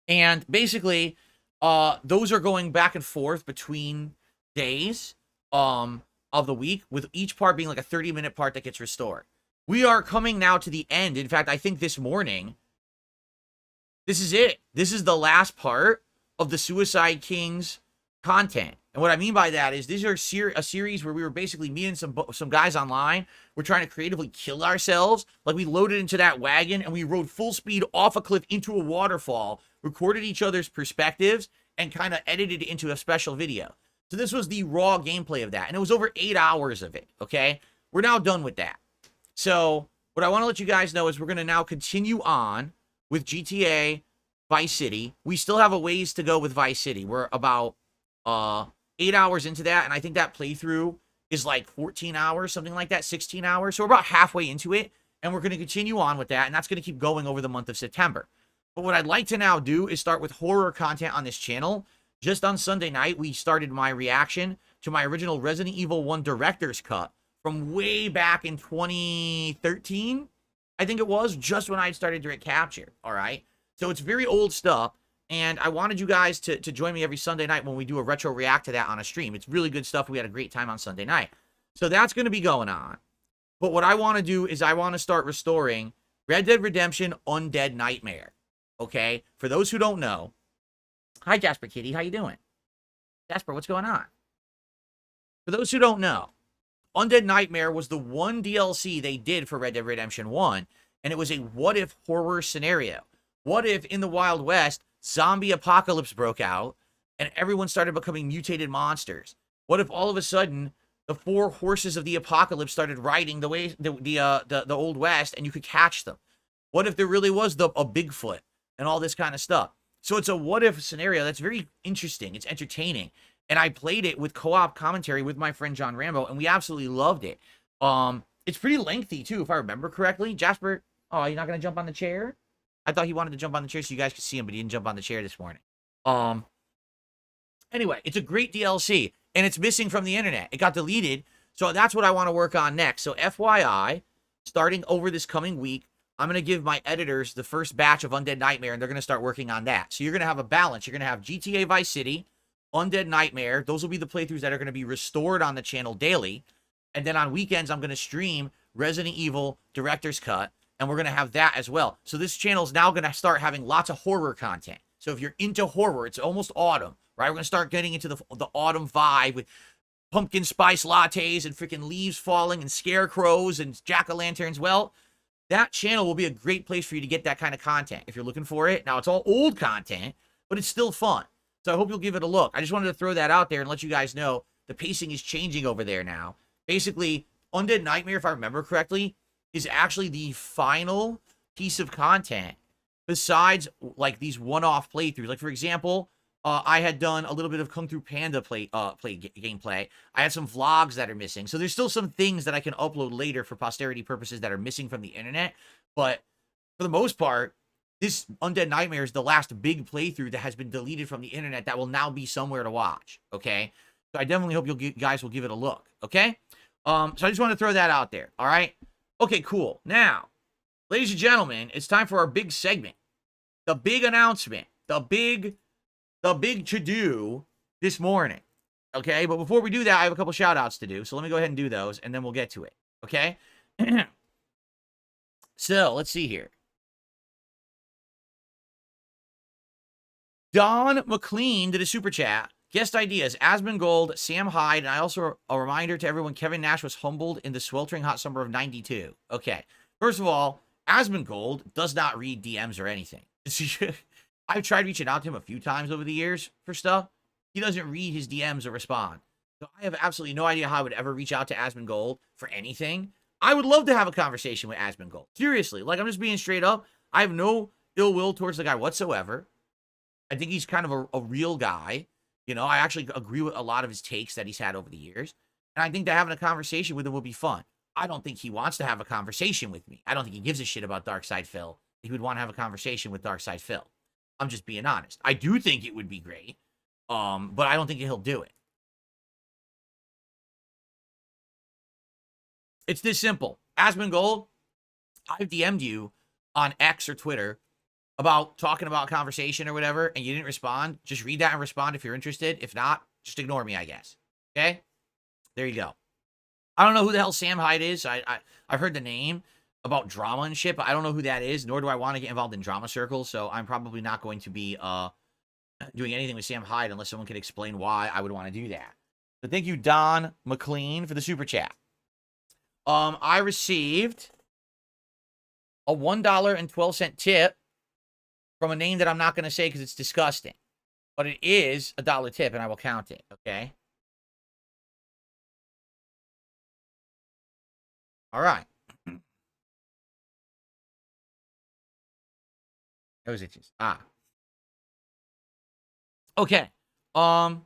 And basically, those are going back and forth between days of the week, with each part being like a 30-minute part that gets restored. We are coming now to the end. In fact, I think this morning, this is it. This is the last part of the Suicide Kings content. And what I mean by that is these are a series where we were basically, me and some guys online, we're trying to creatively kill ourselves. Like, we loaded into that wagon and we rode full speed off a cliff into a waterfall, recorded each other's perspectives, and kind of edited it into a special video. So this was the raw gameplay of that. And it was over 8 hours of it, okay? We're now done with that. So what I want to let you guys know is we're going to now continue on with GTA Vice City. We still have a ways to go with Vice City. We're about 8 hours into that, and I think that playthrough is like 14 hours, something like that, 16 hours. So we're about halfway into it, and we're going to continue on with that, and that's going to keep going over the month of September. But what I'd like to now do is start with horror content on this channel. Just on Sunday night, we started my reaction to my original Resident Evil 1 director's cut from way back in 2013, I think it was, just when I started Direct Capture, all right? So it's very old stuff, and I wanted you guys to join me every Sunday night when we do a retro react to that on a stream. It's really good stuff. We had a great time on Sunday night. So that's going to be going on. But what I want to do is I want to start restoring Red Dead Redemption Undead Nightmare, okay? For those who don't know, hi, Jasper Kitty. How you doing? Jasper, what's going on? For those who don't know, Undead Nightmare was the one DLC they did for Red Dead Redemption 1, and it was a what-if horror scenario. What if, in the Wild West, zombie apocalypse broke out, and everyone started becoming mutated monsters? What if all of a sudden the 4 horses of the apocalypse started riding the Old West, and you could catch them? What if there really was a Bigfoot and all this kind of stuff? So it's a what-if scenario that's very interesting. It's entertaining. And I played it with co-op commentary with my friend John Rambo, and we absolutely loved it. It's pretty lengthy, too, if I remember correctly. Jasper, oh, you're not going to jump on the chair? I thought he wanted to jump on the chair so you guys could see him, but he didn't jump on the chair this morning. Anyway, it's a great DLC, and it's missing from the internet. It got deleted, so that's what I want to work on next. So FYI, starting over this coming week, I'm going to give my editors the first batch of Undead Nightmare, and they're going to start working on that. So you're going to have a balance. You're going to have GTA Vice City, Undead Nightmare. Those will be the playthroughs that are going to be restored on the channel daily. And then on weekends, I'm going to stream Resident Evil Director's Cut, and we're going to have that as well. So this channel is now going to start having lots of horror content. So if you're into horror, it's almost autumn, right? We're going to start getting into the autumn vibe with pumpkin spice lattes and freaking leaves falling and scarecrows and jack-o'-lanterns. Well, that channel will be a great place for you to get that kind of content if you're looking for it. Now, it's all old content, but it's still fun. So I hope you'll give it a look. I just wanted to throw that out there and let you guys know the pacing is changing over there now. Basically, Undead Nightmare, if I remember correctly, is actually the final piece of content besides, like, these one-off playthroughs. Like, for example, I had done a little bit of Kung Fu Panda gameplay. I had some vlogs that are missing. So there's still some things that I can upload later for posterity purposes that are missing from the internet. But for the most part, this Undead Nightmare is the last big playthrough that has been deleted from the internet that will now be somewhere to watch, okay? So I definitely hope you guys will give it a look, okay? So I just want to throw that out there, all right? Okay, cool. Now, ladies and gentlemen, it's time for our big segment. The big announcement. The big the big to-do this morning. Okay, but before we do that, I have a couple shout-outs to do. So let me go ahead and do those, and then we'll get to it. Okay? So, let's see here. Don McLean did a super chat. Guest ideas, Asmongold, Sam Hyde, and I also, a reminder to everyone, Kevin Nash was humbled in the sweltering hot summer of 92. Okay. First of all, Asmongold does not read DMs or anything. I've tried reaching out to him a few times over the years for stuff. He doesn't read his DMs or respond. So I have absolutely no idea how I would ever reach out to Asmongold for anything. I would love to have a conversation with Asmongold. Seriously. Like, I'm just being straight up. I have no ill will towards the guy whatsoever. I think he's kind of a real guy. You know, I actually agree with a lot of his takes that he's had over the years. And I think that having a conversation with him would be fun. I don't think he wants to have a conversation with me. I don't think he gives a shit about Darkside Phil. He would want to have a conversation with Darkside Phil. I'm just being honest. I do think it would be great. But I don't think he'll do it. It's this simple. Asmongold, I've DM'd you on X or Twitter about talking about conversation or whatever, and you didn't respond. Just read that and respond if you're interested. If not, just ignore me, I guess. Okay? There you go. I don't know who the hell Sam Hyde is. I've heard the name about drama and shit, but I don't know who that is, nor do I want to get involved in drama circles, so I'm probably not going to be doing anything with Sam Hyde unless someone can explain why I would want to do that. So thank you, Don McLean, for the super chat. I received a $1.12 tip from a name that I'm not going to say because it's disgusting. But it is a $1 tip, and I will count it, okay? All right. Those itches. Okay. All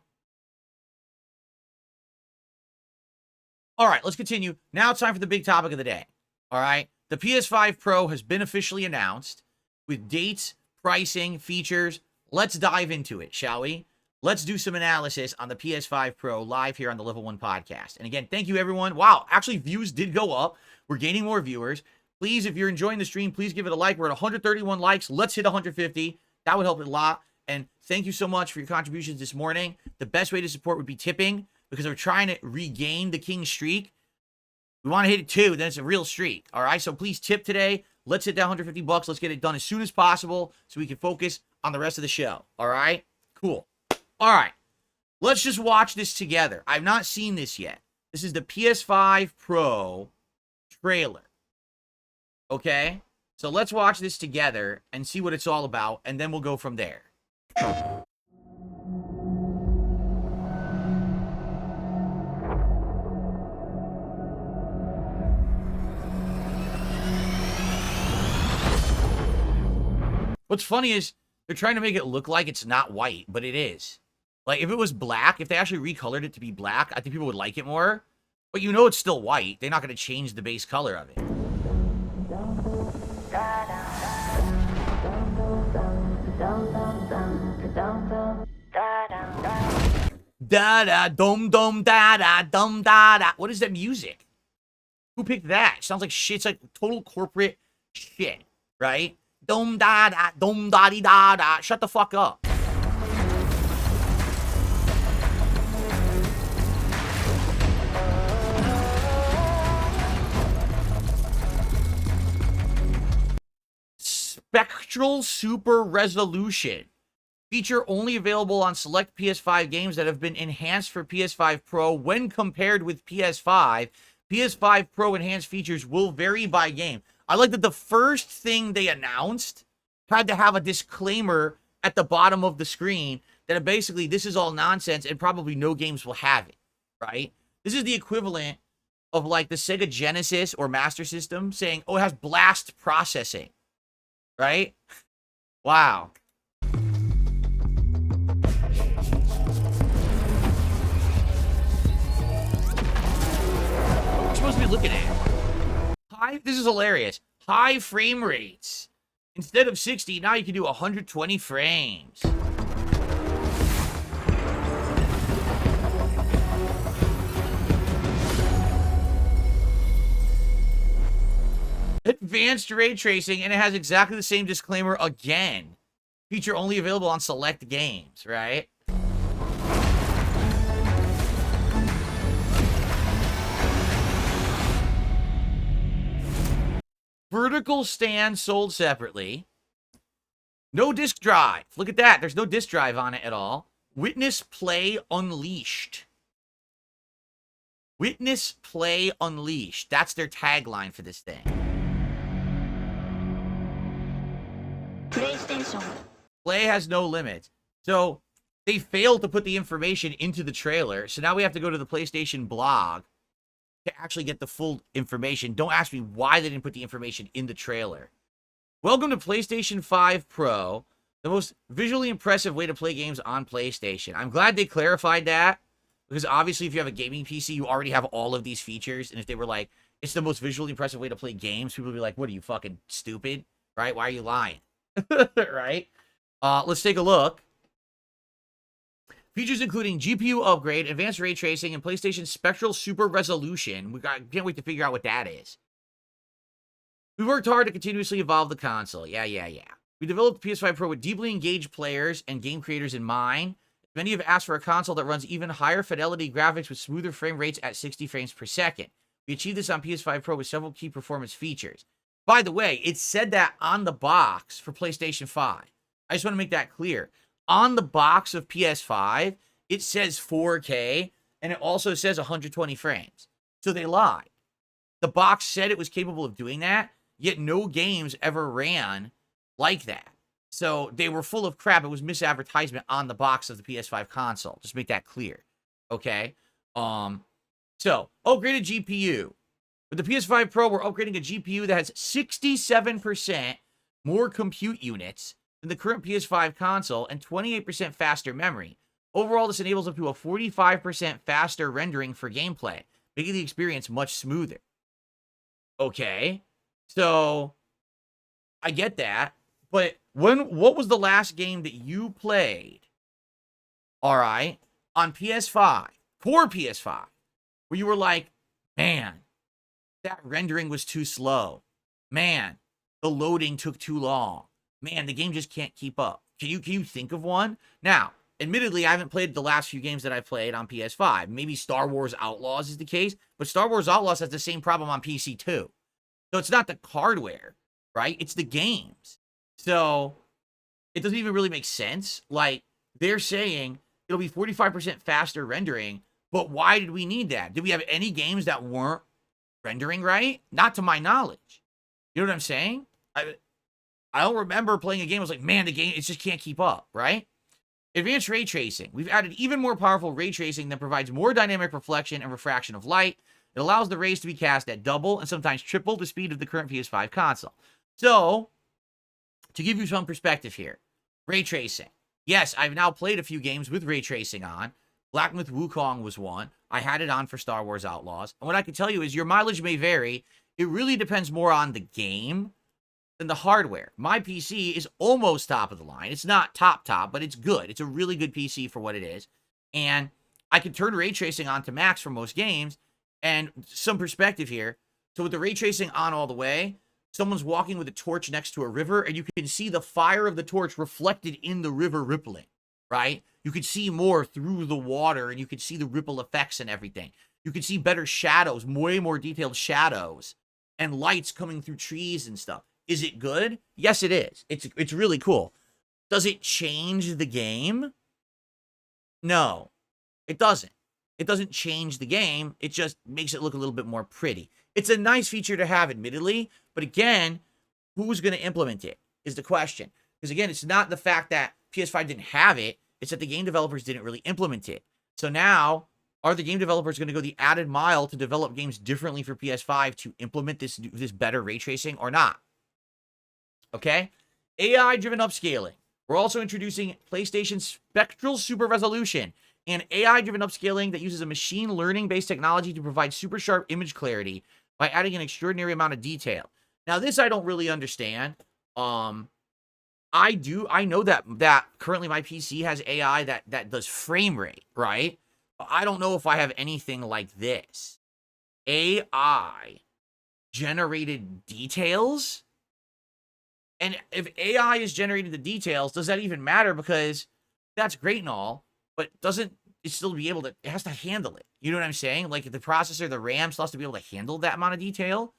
right, let's continue. Now it's time for the big topic of the day. All right. The PS5 Pro has been officially announced with dates, pricing, features. Let's dive into it, shall we? Let's do some analysis on the PS5 Pro live here on the Level 1 podcast. And again, thank you, everyone. Wow, actually, views did go up. We're gaining more viewers. Please, if you're enjoying the stream, please give it a like. We're at 131 likes. Let's hit 150. That would help a lot. And thank you so much for your contributions this morning. The best way to support would be tipping because we're trying to regain the king streak. We want to hit it 2, then it's a real streak. All right, so please tip today. Let's hit that 150 bucks. Let's get it done as soon as possible so we can focus on the rest of the show. All right, cool. All right, let's just watch this together. I've not seen this yet. This is the PS5 Pro trailer. Okay, so let's watch this together and see what it's all about, and then we'll go from there. What's funny is they're trying to make it look like it's not white, but it is. Like, if it was black, if they actually recolored it to be black, I think people would like it more. But you know it's still white. They're not going to change the base color of it. Da-da-dum-dum-da-da-dum-da-da. What is that music? Who picked that? It sounds like shit. It's like total corporate shit, right? Dum-da-da, dum-da-di-da-da. Shut the fuck up. Spectral Super Resolution. Feature only available on select PS5 games that have been enhanced for PS5 Pro when compared with PS5. PS5 Pro enhanced features will vary by game. I like that the first thing they announced had to have a disclaimer at the bottom of the screen that basically this is all nonsense and probably no games will have it, right? This is the equivalent of like the Sega Genesis or Master System saying, oh, it has blast processing, right? Wow. What are we supposed to be looking at? This is hilarious. High frame rates. Instead of 60, now you can do 120 frames. Advanced ray tracing, and it has exactly the same disclaimer again. Feature only available on select games, right? Vertical stand sold separately. No disk drive. Look at that. There's no disk drive on it at all. Witness Play Unleashed. Witness Play Unleashed. That's their tagline for this thing. PlayStation. Play has no limits. So they failed to put the information into the trailer. So now we have to go to the PlayStation blog to actually get the full information. Don't ask me why they didn't put the information in the trailer. Welcome to PlayStation 5 Pro, the most visually impressive way to play games on PlayStation. I'm glad they clarified that, because obviously if you have a gaming PC, you already have all of these features, and if they were like, it's the most visually impressive way to play games, people would be like, what are you, fucking stupid? Right? Why are you lying? Right? Let's take a look. Features including GPU upgrade, advanced ray tracing, and PlayStation Spectral Super Resolution. Can't wait to figure out what that is. We worked hard to continuously evolve the console. Yeah. We developed the PS5 Pro with deeply engaged players and game creators in mind. Many have asked for a console that runs even higher fidelity graphics with smoother frame rates at 60 frames per second. We achieved this on PS5 Pro with several key performance features. By the way, it said that on the box for PlayStation 5. I just want to make that clear. On the box of PS5, it says 4K, and it also says 120 frames. So they lied. The box said it was capable of doing that, yet no games ever ran like that. So they were full of crap. It was misadvertisement on the box of the PS5 console. Just make that clear. Okay? So, upgraded GPU. With the PS5 Pro, we're upgrading a GPU that has 67% more compute units than the current PS5 console and 28% faster memory. Overall, this enables up to a 45% faster rendering for gameplay, making the experience much smoother. Okay? So, I get that, but what was the last game that you played, all right, on PS5, core PS5, where you were like, man, that rendering was too slow. Man, the loading took too long. Man, the game just can't keep up. Can you think of one? Now, admittedly, I haven't played the last few games that I played on PS5. Maybe Star Wars Outlaws is the case, but Star Wars Outlaws has the same problem on PC too. So it's not the hardware, right? It's the games. So it doesn't even really make sense. Like, they're saying it'll be 45% faster rendering, but why did we need that? Did we have any games that weren't rendering right? Not to my knowledge. You know what I'm saying? I don't remember playing a game. I was like, man, the game, it just can't keep up, right? Advanced ray tracing. We've added even more powerful ray tracing that provides more dynamic reflection and refraction of light. It allows the rays to be cast at double and sometimes triple the speed of the current PS5 console. So, to give you some perspective here, ray tracing. Yes, I've now played a few games with ray tracing on. Black Myth Wukong was one. I had it on for Star Wars Outlaws. And what I can tell you is your mileage may vary. It really depends more on the game than the hardware. My PC is almost top of the line. It's not top, but it's good. It's a really good PC for what it is. And I can turn ray tracing on to max for most games. And some perspective here. So with the ray tracing on all the way, someone's walking with a torch next to a river, and you can see the fire of the torch reflected in the river rippling, right? You could see more through the water, and you could see the ripple effects and everything. You could see better shadows, way more detailed shadows, and lights coming through trees and stuff. Is it good? Yes, it is. It's really cool. Does it change the game? No, it doesn't. It doesn't change the game. It just makes it look a little bit more pretty. It's a nice feature to have, admittedly. But again, who's going to implement it is the question. Because again, it's not the fact that PS5 didn't have it. It's that the game developers didn't really implement it. So now, are the game developers going to go the added mile to develop games differently for PS5 to implement this better ray tracing or not? Okay? AI-driven upscaling. We're also introducing PlayStation Spectral Super Resolution, and AI-driven upscaling that uses a machine learning-based technology to provide super sharp image clarity by adding an extraordinary amount of detail. Now, this I don't really understand. I know that currently my PC has AI that does frame rate, right? But I don't know if I have anything like this. AI generated details? And if AI is generating the details, does that even matter? Because that's great and all, but doesn't it still be able to, it has to handle it. You know what I'm saying? Like the processor, the RAM still has to be able to handle that amount of detail.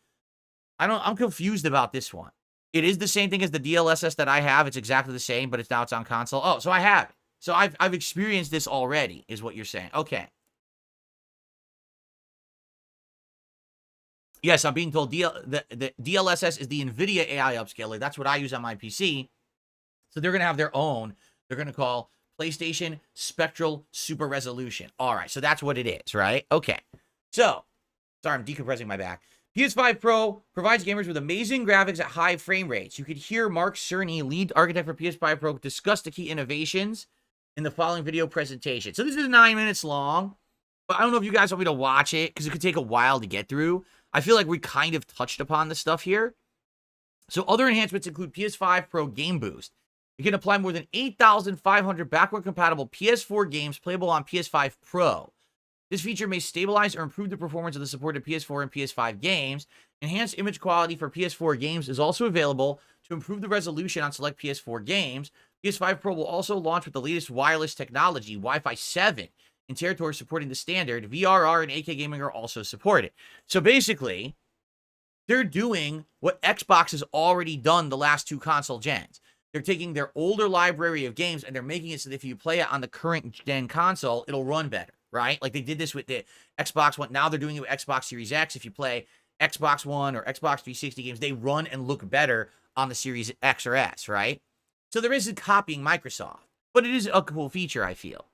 I'm confused about this one. It is the same thing as the DLSS that I have. It's exactly the same, but it's on console. Oh, so I have it. So I've experienced this already, is what you're saying. Okay. Yes, I'm being told the DLSS is the NVIDIA AI upscaler. That's what I use on my PC. So they're going to have their own. They're going to call PlayStation Spectral Super Resolution. All right, so that's what it is, right? Okay. So, sorry, I'm decompressing my back. PS5 Pro provides gamers with amazing graphics at high frame rates. You could hear Mark Cerny, lead architect for PS5 Pro, discuss the key innovations in the following video presentation. So this is 9 minutes long, but I don't know if you guys want me to watch it because it could take a while to get through. I feel like we kind of touched upon the stuff here. So other enhancements include PS5 Pro Game Boost. You can apply more than 8,500 backward-compatible PS4 games playable on PS5 Pro. This feature may stabilize or improve the performance of the supported PS4 and PS5 games. Enhanced image quality for PS4 games is also available to improve the resolution on select PS4 games. PS5 Pro will also launch with the latest wireless technology, Wi-Fi 7, in territories supporting the standard. VRR and 8K gaming are also supported. So basically, they're doing what Xbox has already done the last two console gens. They're taking their older library of games and they're making it so that if you play it on the current gen console, it'll run better, right? Like they did this with the Xbox One. Now they're doing it with Xbox Series X. If you play Xbox One or Xbox 360 games, they run and look better on the Series X or S, right? So there isn't copying Microsoft, but it is a cool feature, I feel.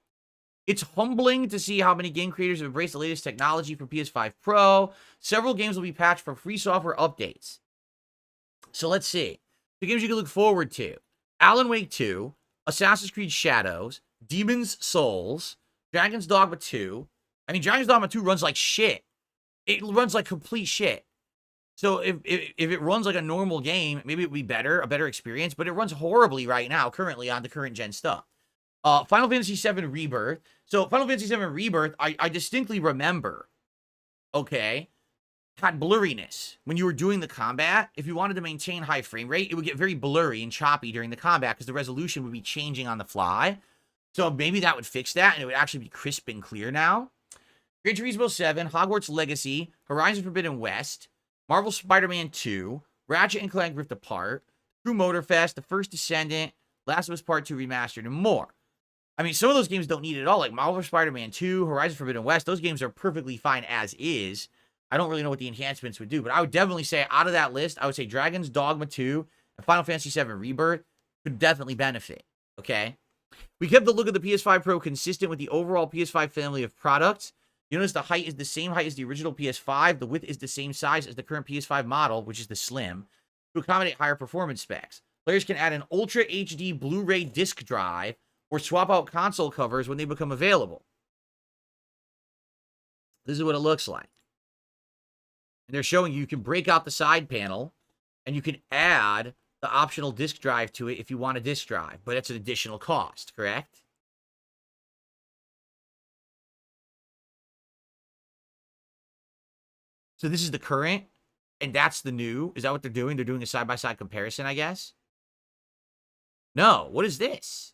It's humbling to see how many game creators have embraced the latest technology for PS5 Pro. Several games will be patched for free software updates. So let's see. The games you can look forward to. Alan Wake 2, Assassin's Creed Shadows, Demon's Souls, Dragon's Dogma 2. I mean, Dragon's Dogma 2 runs like shit. It runs like complete shit. So if it runs like a normal game, maybe it would be better, a better experience, but it runs horribly right now, currently on the current gen stuff. Final Fantasy VII Rebirth. So Final Fantasy VII Rebirth, I distinctly remember, okay, had blurriness when you were doing the combat. If you wanted to maintain high frame rate, it would get very blurry and choppy during the combat because the resolution would be changing on the fly. So maybe that would fix that and it would actually be crisp and clear now. Gran Turismo 7, Hogwarts Legacy, Horizon Forbidden West, Marvel Spider-Man 2, Ratchet & Clank Rift Apart, True Motorfest, The First Descendant, Last of Us Part 2 Remastered, and more. I mean, some of those games don't need it at all, like Marvel Spider-Man 2, Horizon Forbidden West. Those games are perfectly fine as is. I don't really know what the enhancements would do, but I would definitely say out of that list, I would say Dragon's Dogma 2 and Final Fantasy VII Rebirth could definitely benefit, okay? We kept the look of the PS5 Pro consistent with the overall PS5 family of products. You notice the height is the same height as the original PS5. The width is the same size as the current PS5 model, which is the Slim, to accommodate higher performance specs. Players can add an Ultra HD Blu-ray disc drive or swap out console covers when they become available. This is what it looks like. And they're showing you can break out the side panel and you can add the optional disc drive to it if you want a disc drive, but it's an additional cost, correct? So this is the current, and that's the new. Is that what they're doing? They're doing a side-by-side comparison, I guess? No, what is this?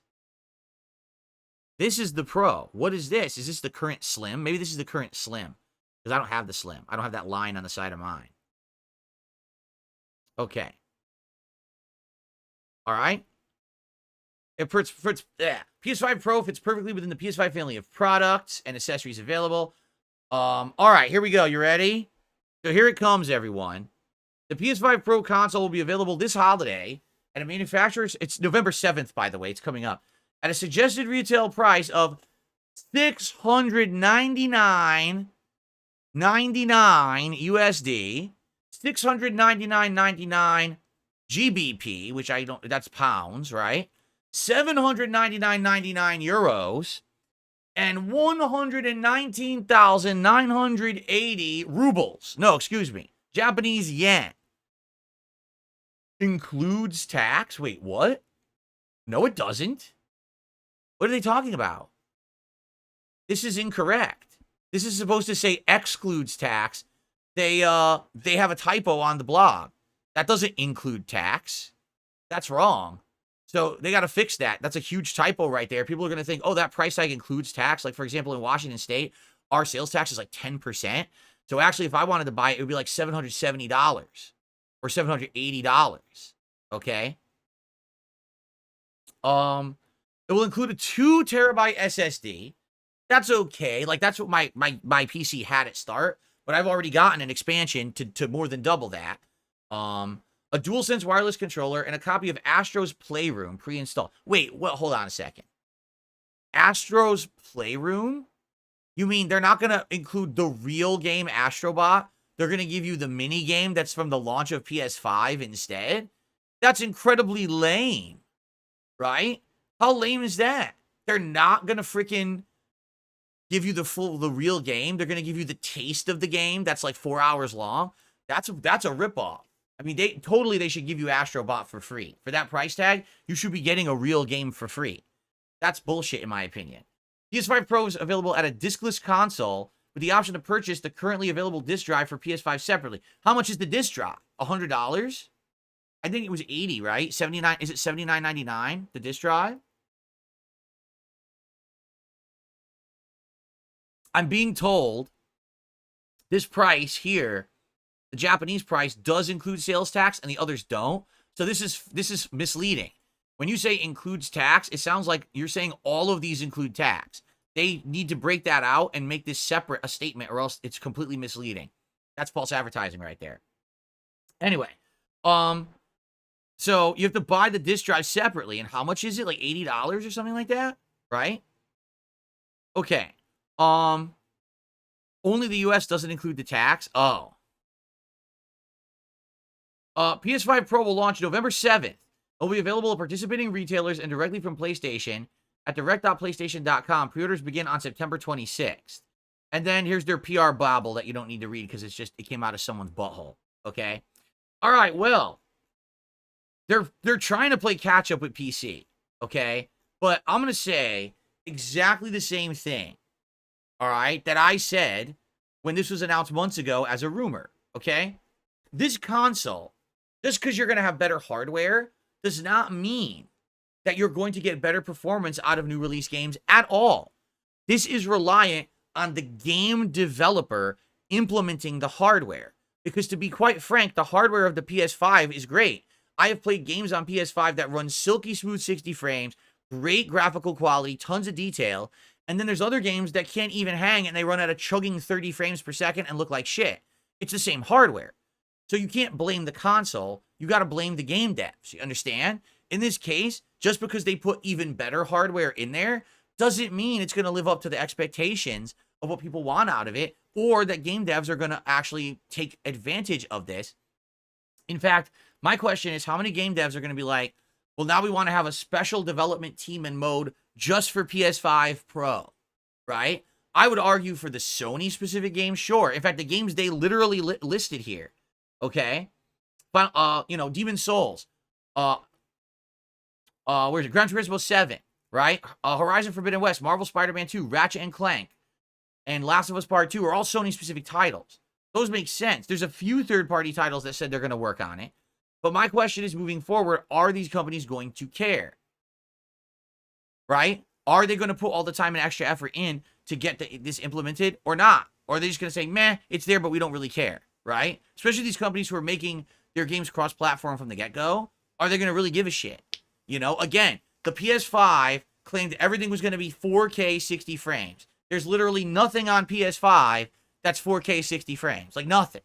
This is the Pro. What is this? Is this the current Slim? Maybe this is the current Slim, because I don't have the Slim. I don't have that line on the side of mine. Okay. All right. PS5 Pro fits perfectly within the PS5 family of products and accessories available. All right, here we go. You ready? So here it comes, everyone. The PS5 Pro console will be available this holiday at a manufacturer's. It's November 7th, by the way. It's coming up. At a suggested retail price of $699.99 USD, $699.99 GBP, which I don't, that's pounds, right? 799.99 euros, and 119,980 rubles. No, excuse me, Japanese yen. Includes tax? Wait, what? No, it doesn't. What are they talking about? This is incorrect. This is supposed to say excludes tax. They have a typo on the blog. That doesn't include tax. That's wrong. So they got to fix that. That's a huge typo right there. People are going to think, oh, that price tag includes tax. Like, for example, in Washington State, our sales tax is like 10%. So actually, if I wanted to buy it, it would be like $770 or $780. Okay. It will include a 2 terabyte SSD. That's okay. Like, that's what my PC had at start, but I've already gotten an expansion to more than double that. A DualSense wireless controller and a copy of Astro's Playroom pre-installed. Wait, well, hold on a second. Astro's Playroom? You mean they're not going to include the real game Astrobot? They're going to give you the mini game that's from the launch of PS5 instead? That's incredibly lame, right? How lame is that? They're not going to freaking give you the real game. They're going to give you the taste of the game that's like 4 hours long. That's a ripoff. I mean, they should give you Astrobot for free. For that price tag, you should be getting a real game for free. That's bullshit, in my opinion. PS5 Pro is available at a diskless console with the option to purchase the currently available disc drive for PS5 separately. How much is the disc drive? $100? I think it was $80, right? $79. Is it $79.99, the disc drive? I'm being told this price here, the Japanese price, does include sales tax and the others don't. So this is misleading. When you say includes tax, it sounds like you're saying all of these include tax. They need to break that out and make this separate a statement, or else it's completely misleading. That's false advertising right there. Anyway, so you have to buy the disc drive separately, and how much is it? Like $80 or something like that, right? Okay. Only the US doesn't include the tax. Oh. PS5 Pro will launch November 7th. It will be available at participating retailers and directly from PlayStation at direct.playstation.com. Pre-orders begin on September 26th. And then here's their PR babble that you don't need to read because it came out of someone's butthole. Okay? All right, well, they're trying to play catch up with PC. Okay? But I'm going to say exactly the same thing. All right, that I said when this was announced months ago as a rumor, okay? This console, just because you're going to have better hardware, does not mean that you're going to get better performance out of new release games at all. This is reliant on the game developer implementing the hardware. Because to be quite frank, the hardware of the PS5 is great. I have played games on PS5 that run silky smooth 60 frames, great graphical quality, tons of detail. And then there's other games that can't even hang and they run at a chugging 30 frames per second and look like shit. It's the same hardware. So you can't blame the console. You got to blame the game devs. You understand? In this case, just because they put even better hardware in there doesn't mean it's going to live up to the expectations of what people want out of it, or that game devs are going to actually take advantage of this. In fact, my question is, how many game devs are going to be like, well, now we want to have a special development team and mode just for PS5 Pro, right? I would argue for the Sony specific games, sure. In fact, the games they literally listed here, okay? But, Demon Souls, where's it? Gran Turismo 7, right? Horizon Forbidden West, Marvel Spider-Man 2, Ratchet and Clank, and Last of Us Part 2 are all Sony specific titles. Those make sense. There's a few third-party titles that said they're going to work on it. But my question is, moving forward, are these companies going to care? Right? Are they going to put all the time and extra effort in to get this implemented or not? Or are they just going to say, meh, it's there, but we don't really care, right? Especially these companies who are making their games cross-platform from the get-go. Are they going to really give a shit? Again, the PS5 claimed everything was going to be 4K 60 frames. There's literally nothing on PS5 that's 4K 60 frames. Like, nothing.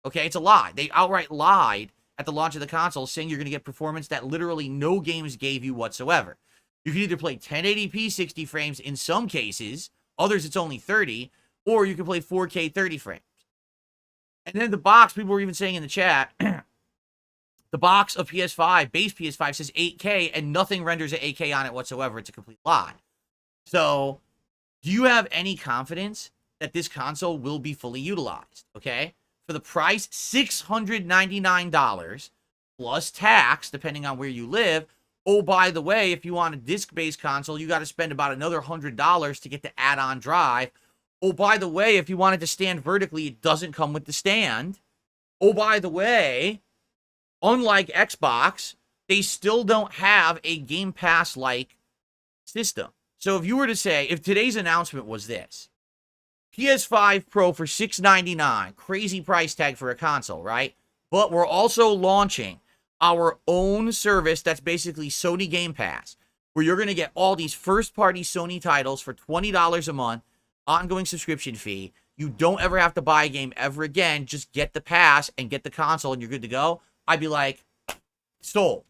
Okay? It's a lie. They outright lied at the launch of the console, saying you're going to get performance that literally no games gave you whatsoever. You can either play 1080p 60 frames in some cases, others it's only 30, or you can play 4K 30 frames. And then the box, people were even saying in the chat, the box of PS5, base PS5 says 8K, and nothing renders at 8K on it whatsoever. It's a complete lie. So, do you have any confidence that this console will be fully utilized? Okay? For the price, $699 plus tax, depending on where you live. Oh, by the way, if you want a disc-based console, you got to spend about another $100 to get the add-on drive. Oh, by the way, if you want it to stand vertically, it doesn't come with the stand. Oh, by the way, unlike Xbox, they still don't have a Game Pass-like system. So if you were to say, if today's announcement was this, PS5 Pro for $699, crazy price tag for a console, right? But we're also launching our own service that's basically Sony Game Pass, where you're going to get all these first-party Sony titles for $20 a month, ongoing subscription fee. You don't ever have to buy a game ever again. Just get the pass and get the console and you're good to go. I'd be like, sold.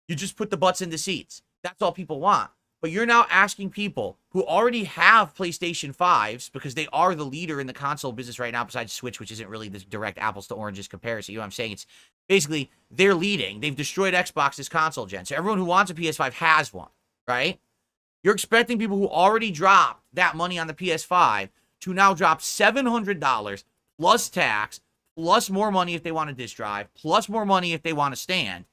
You just put the butts in the seats. That's all people want. But you're now asking people who already have PlayStation 5s, because they are the leader in the console business right now, besides Switch, which isn't really the direct apples to oranges comparison. You know what I'm saying? It's basically, they're leading. They've destroyed Xbox's console gen. So everyone who wants a PS5 has one, right? You're expecting people who already dropped that money on the PS5 to now drop $700 plus tax, plus more money if they want a disc drive, plus more money if they want a stand,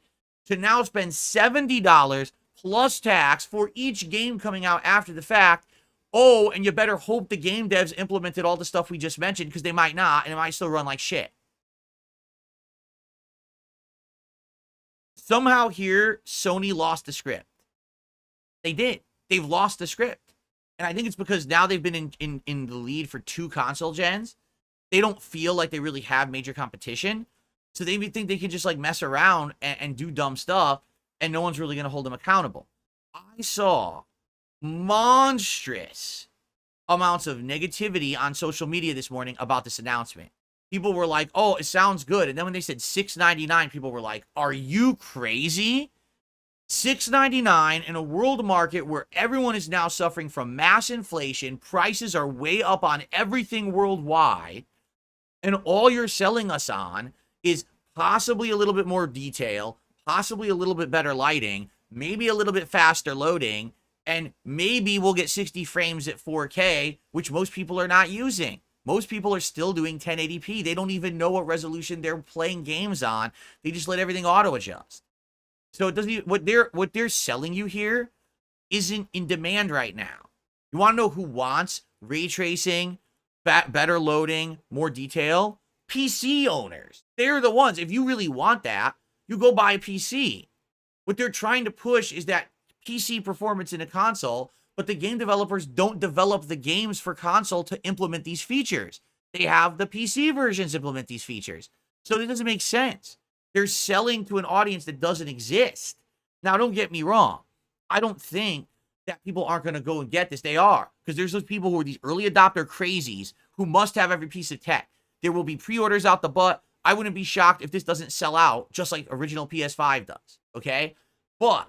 to now spend $70 plus tax for each game coming out after the fact. Oh, and you better hope the game devs implemented all the stuff we just mentioned, because they might not, and it might still run like shit. Somehow here, Sony lost the script. They did. They've lost the script. And I think it's because now they've been in the lead for 2 console gens. They don't feel like they really have major competition. So they think they can just like mess around and do dumb stuff, and no one's really going to hold them accountable. I saw monstrous amounts of negativity on social media this morning about this announcement. People were like, oh, it sounds good. And then when they said $699, people were like, are you crazy? $699 in a world market where everyone is now suffering from mass inflation, prices are way up on everything worldwide, and all you're selling us on is possibly a little bit more detail, possibly a little bit better lighting, maybe a little bit faster loading, and maybe we'll get 60 frames at 4K, which most people are not using. Most people are still doing 1080p. They don't even know what resolution they're playing games on. They just let everything auto adjust. So it doesn't. What they're selling you here isn't in demand right now. You want to know who wants ray tracing, better loading, more detail? PC owners. They're the ones. If you really want that, you go buy a PC. What they're trying to push is that PC performance in a console, but the game developers don't develop the games for console to implement these features. They have the PC versions implement these features. So it doesn't make sense. They're selling to an audience that doesn't exist. Now, don't get me wrong. I don't think that people aren't going to go and get this. They are. Because there's those people who are these early adopter crazies who must have every piece of tech. There will be pre-orders out the butt. I wouldn't be shocked if this doesn't sell out just like original PS5 does. Okay? But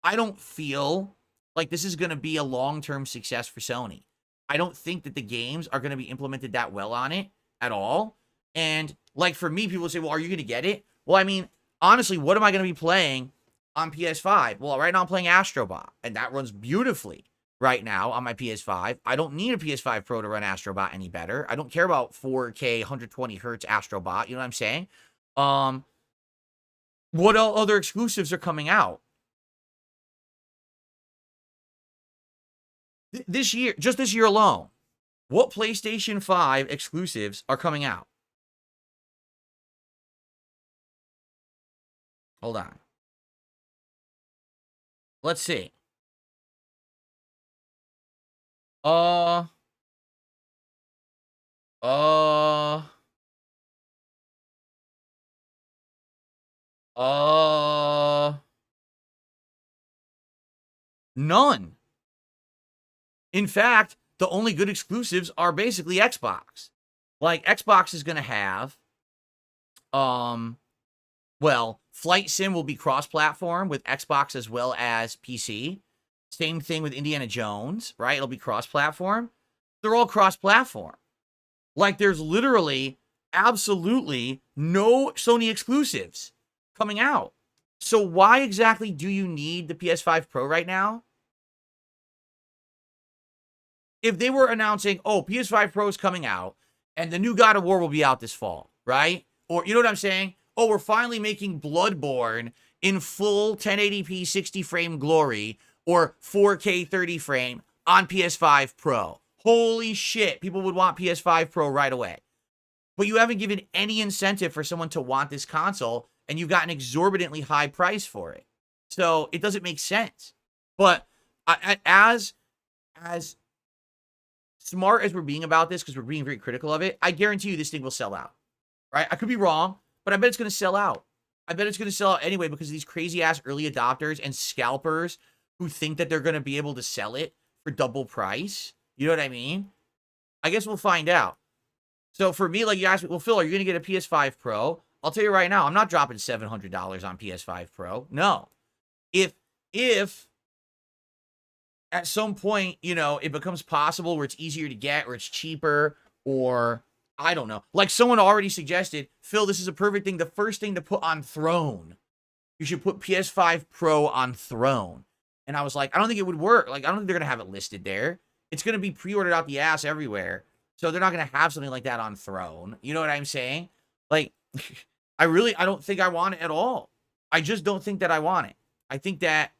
I don't feel like this is going to be a long-term success for Sony. I don't think that the games are going to be implemented that well on it at all. And like for me, people say, well, are you going to get it? Well, I mean, honestly, what am I going to be playing on PS5? Well, right now I'm playing Astrobot, and that runs beautifully right now on my PS5. I don't need a PS5 Pro to run Astrobot any better. I don't care about 4K, 120 hertz Astrobot. You know what I'm saying? What other exclusives are coming out? This year, just this year alone, what PlayStation 5 exclusives are coming out? Hold on. Let's see. None. In fact, the only good exclusives are basically Xbox. Like, Xbox is going to have, well, Flight Sim will be cross-platform with Xbox as well as PC. Same thing with Indiana Jones, right? It'll be cross-platform. They're all cross-platform. Like, there's literally absolutely no Sony exclusives coming out. So why exactly do you need the PS5 Pro right now? If they were announcing, oh, PS5 Pro is coming out, and the new God of War will be out this fall, right? Or, you know what I'm saying? Oh, we're finally making Bloodborne in full 1080p 60 frame glory, or 4K 30 frame on PS5 Pro. Holy shit, people would want PS5 Pro right away. But you haven't given any incentive for someone to want this console, and you've got an exorbitantly high price for it. So it doesn't make sense. But as smart as we're being about this, because we're being very critical of it, I guarantee you this thing will sell out, right? I could be wrong, but I bet it's going to sell out. I bet it's going to sell out anyway because of these crazy-ass early adopters and scalpers who think that they're going to be able to sell it for double price. You know what I mean? I guess we'll find out. So for me, like you asked me, well, Phil, are you going to get a PS5 Pro? I'll tell you right now, I'm not dropping $700 on PS5 Pro. No. If at some point, you know, it becomes possible where it's easier to get or it's cheaper or I don't know. Like someone already suggested, Phil, this is a perfect thing. The first thing to put on Throne. You should put PS5 Pro on Throne. And I was like, I don't think it would work. Like, I don't think they're going to have it listed there. It's going to be pre-ordered out the ass everywhere. So they're not going to have something like that on Throne. You know what I'm saying? Like, I don't think I want it at all. I just don't think that I want it. I think that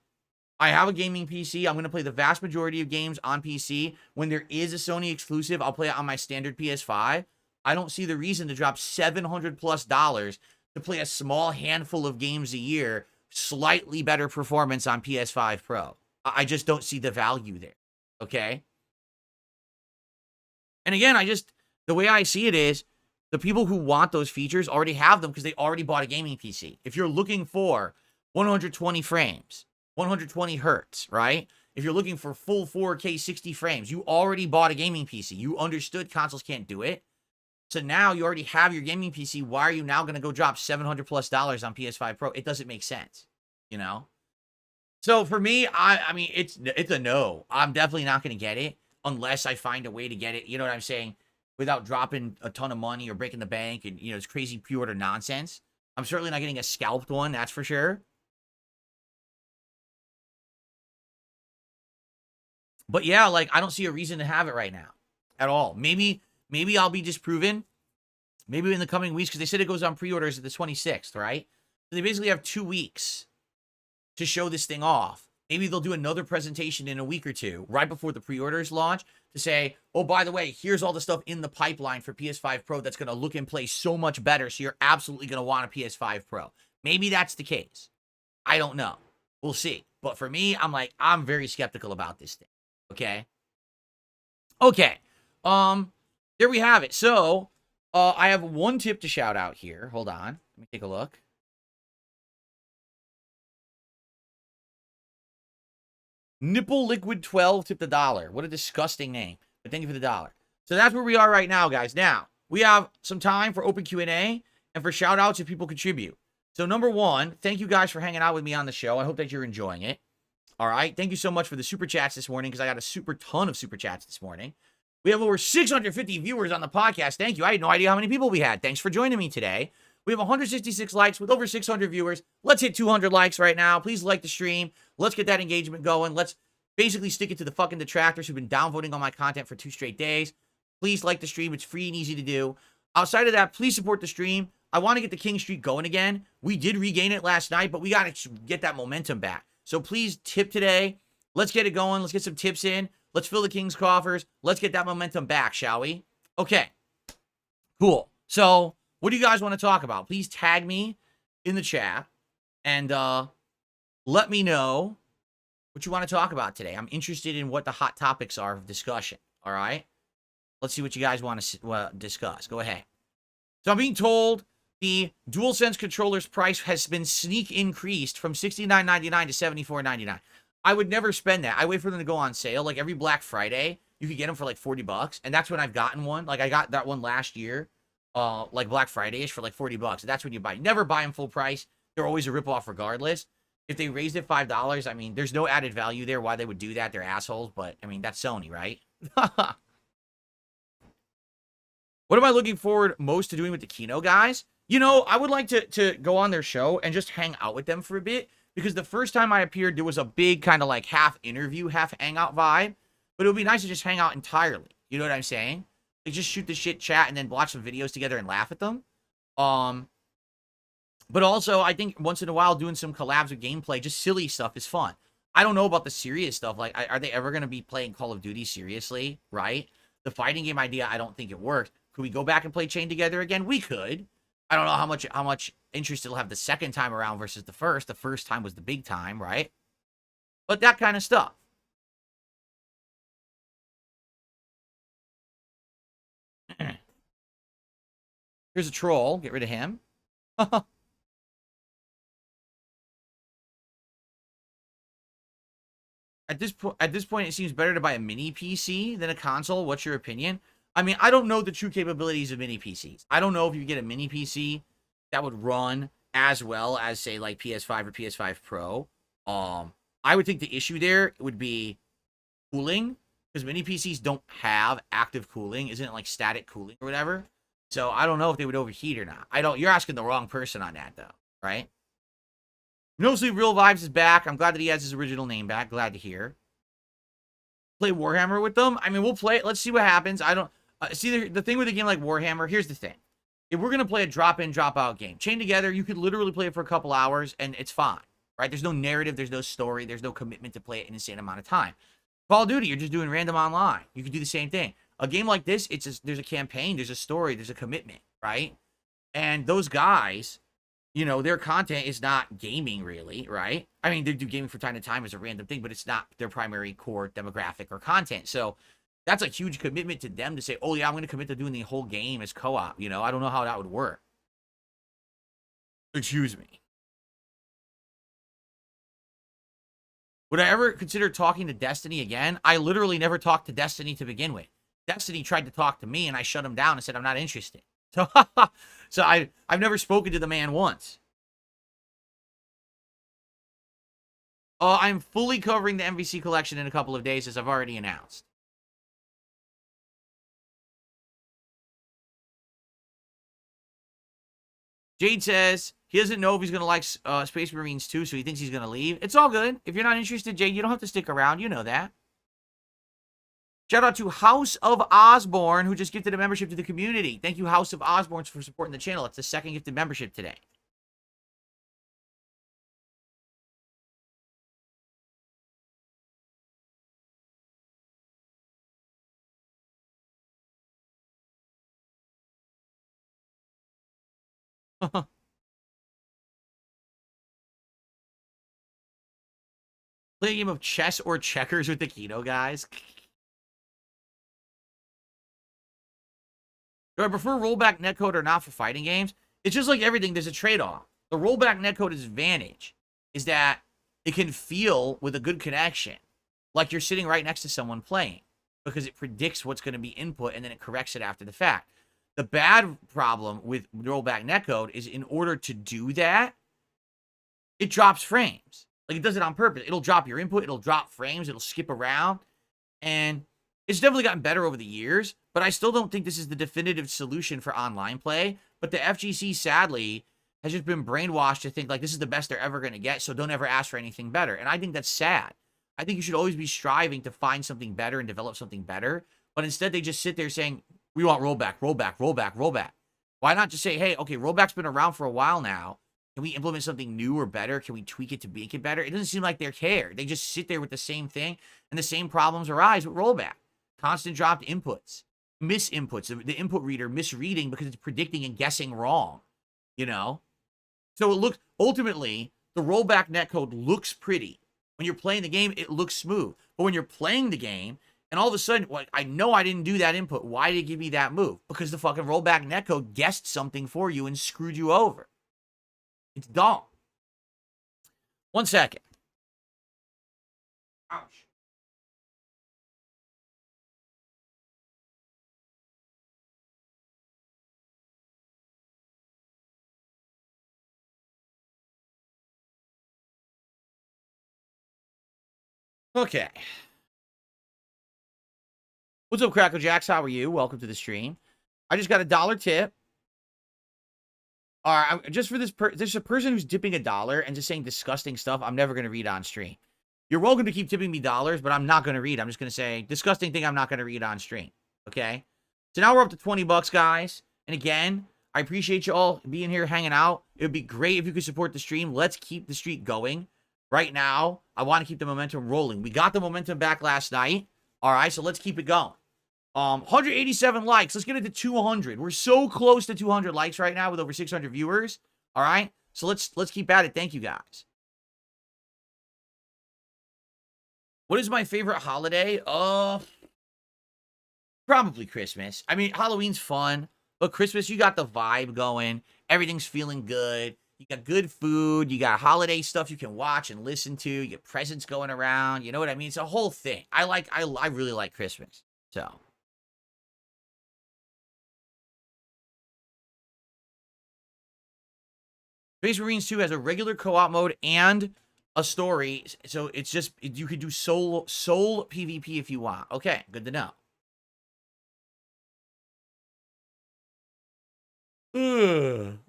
I have a gaming PC. I'm going to play the vast majority of games on PC. When there is a Sony exclusive, I'll play it on my standard PS5. I don't see the reason to drop $700+ to play a small handful of games a year, slightly better performance on PS5 Pro. I just don't see the value there. Okay? And again, the way I see it is, the people who want those features already have them because they already bought a gaming PC. If you're looking for 120 frames, 120 hertz, right? If you're looking for full 4K 60 frames, you already bought a gaming PC. You understood consoles can't do it. So now you already have your gaming PC. Why are you now going to go drop $700+ on PS5 Pro? It doesn't make sense, you know? So for me, I mean, it's a no. I'm definitely not going to get it unless I find a way to get it, you know what I'm saying, without dropping a ton of money or breaking the bank and, you know, it's crazy pre-order nonsense. I'm certainly not getting a scalped one, that's for sure. But yeah, like, I don't see a reason to have it right now at all. Maybe I'll be disproven. Maybe in the coming weeks, because they said it goes on pre-orders at the 26th, right? So they basically have 2 weeks to show this thing off. Maybe they'll do another presentation in a week or two, right before the pre-orders launch, to say, oh, by the way, here's all the stuff in the pipeline for PS5 Pro that's going to look and play so much better, so you're absolutely going to want a PS5 Pro. Maybe that's the case. I don't know. We'll see. But for me, I'm very skeptical about this thing. Okay? Okay. There we have it. So, I have one tip to shout out here. Hold on. Let me take a look. Nipple Liquid 12 tipped $1. What a disgusting name. But thank you for the $1. So that's where we are right now, guys. Now, we have some time for open Q&A and for shout outs if people contribute. So number one, thank you guys for hanging out with me on the show. I hope that you're enjoying it. All right. Thank you so much for the super chats this morning because I got a super ton of super chats this morning. We have over 650 viewers on the podcast. Thank you. I had no idea how many people we had. Thanks for joining me today. We have 166 likes with over 600 viewers. Let's hit 200 likes right now. Please like the stream. Let's get that engagement going. Let's basically stick it to the fucking detractors who've been downvoting on my content for 2 straight days. Please like the stream. It's free and easy to do. Outside of that, please support the stream. I want to get the King Streak going again. We did regain it last night, but we got to get that momentum back. So please tip today. Let's get it going. Let's get some tips in. Let's fill the King's coffers. Let's get that momentum back, shall we? Okay. Cool. So, what do you guys want to talk about? Please tag me in the chat and let me know what you want to talk about today. I'm interested in what the hot topics are of discussion. All right? Let's see what you guys want to discuss. Go ahead. So, I'm being told the DualSense controller's price has been sneak increased from $69.99 to $74.99. I would never spend that. I wait for them to go on sale. Like every Black Friday, you could get them for like $40. And that's when I've gotten one. Like I got that one last year, like Black Friday-ish for like $40. That's when you buy. Never buy them full price. They're always a ripoff regardless. If they raised it $5, I mean, there's no added value there. Why they would do that? They're assholes. But I mean, that's Sony, right? What am I looking forward most to doing with the Kino guys? You know, I would like to go on their show and just hang out with them for a bit. Because the first time I appeared, there was a big kind of like half interview, half hangout vibe. But it would be nice to just hang out entirely. You know what I'm saying? Like just shoot the shit, chat, and then watch some videos together and laugh at them. But also, I think once in a while doing some collabs with gameplay, just silly stuff is fun. I don't know about the serious stuff. Like, are they ever going to be playing Call of Duty seriously? Right? The fighting game idea, I don't think it worked. Could we go back and play Chain together again? We could. I don't know how much interest it'll have the second time around versus the first. The first time was the big time, right? But that kind of stuff. Here's a troll. Get rid of him. At this point, it seems better to buy a mini PC than a console. What's your opinion? I mean, I don't know the true capabilities of mini PCs. I don't know if you get a mini PC that would run as well as, say, like PS5 or PS5 Pro. I would think the issue there would be cooling, because mini PCs don't have active cooling. Isn't it like static cooling or whatever? So I don't know if they would overheat or not. I don't. You're asking the wrong person on that, though, right? No Sleep Real Vibes is back. I'm glad that he has his original name back. Glad to hear. Play Warhammer with them. I mean, we'll play it. Let's see what happens. I don't see the thing with a game like Warhammer. Here's the thing: if we're gonna play a drop-in, drop-out game, chain together, you could literally play it for a couple hours and it's fine, right? There's no narrative, there's no story, there's no commitment to play it in an insane amount of time. Call of Duty, you're just doing random online. You can do the same thing. A game like this, there's a campaign, there's a story, there's a commitment, right? And those guys, you know, their content is not gaming really, right? I mean, they do gaming from time to time as a random thing, but it's not their primary core demographic or content. So that's a huge commitment to them to say, oh yeah, I'm going to commit to doing the whole game as co-op. You know, I don't know how that would work. Excuse me. Would I ever consider talking to Destiny again? I literally never talked to Destiny to begin with. Destiny tried to talk to me and I shut him down and said, I'm not interested. So, I've never spoken to the man once. I'm fully covering the MVC collection in a couple of days, as I've already announced. Jade says he doesn't know if he's going to like Space Marines 2, so he thinks he's going to leave. It's all good. If you're not interested, Jade, you don't have to stick around. You know that. Shout out to House of Osborne, who just gifted a membership to the community. Thank you, House of Osborne, for supporting the channel. It's the second gifted membership today. Play a game of chess or checkers with the Kino guys. Do I prefer rollback netcode or not for fighting games? It's just like everything, there's a trade-off. The rollback netcode's advantage is that it can feel, with a good connection, like you're sitting right next to someone playing, because it predicts what's going to be input and then it corrects it after the fact. The bad problem with rollback netcode is, in order to do that, it drops frames. Like, it does it on purpose. It'll drop your input, it'll drop frames, it'll skip around, and it's definitely gotten better over the years, but I still don't think this is the definitive solution for online play. But the FGC, sadly, has just been brainwashed to think, like, this is the best they're ever going to get, so don't ever ask for anything better. And I think that's sad. I think you should always be striving to find something better and develop something better. But instead, they just sit there saying, we want rollback, rollback, rollback, rollback. Why not just say, hey, okay, rollback's been around for a while now. Can we implement something new or better? Can we tweak it to make it better? It doesn't seem like they care. They just sit there with the same thing, and the same problems arise with rollback. Constant dropped inputs, misinputs, the input reader misreading because it's predicting and guessing wrong, you know? So it looks, ultimately, the rollback netcode looks pretty. When you're playing the game, it looks smooth. But when you're playing the game, and all of a sudden, well, I know I didn't do that input. Why did it give me that move? Because the fucking rollback netcode guessed something for you and screwed you over. It's dumb. 1 second. Ouch. Okay. What's up, Crackle Jacks? How are you? Welcome to the stream. I just got a $1 tip. All right, just for this, there's a person who's dipping $1 and just saying disgusting stuff I'm never going to read on stream. You're welcome to keep tipping me dollars, but I'm not going to read. I'm just going to say disgusting thing I'm not going to read on stream. Okay? So now we're up to 20 bucks, guys. And again, I appreciate you all being here, hanging out. It would be great if you could support the stream. Let's keep the streak going. Right now, I want to keep the momentum rolling. We got the momentum back last night. All right, so let's keep it going. 187 likes. Let's get it to 200. We're so close to 200 likes right now with over 600 viewers. All right. So let's keep at it. Thank you guys. What is my favorite holiday? Probably Christmas. I mean, Halloween's fun, but Christmas, you got the vibe going. Everything's feeling good. You got good food. You got holiday stuff you can watch and listen to. You get presents going around. You know what I mean? It's a whole thing. I really like Christmas. So. Space Marines 2 has a regular co-op mode and a story. So it's just, you could do soul PvP if you want. Okay, good to know.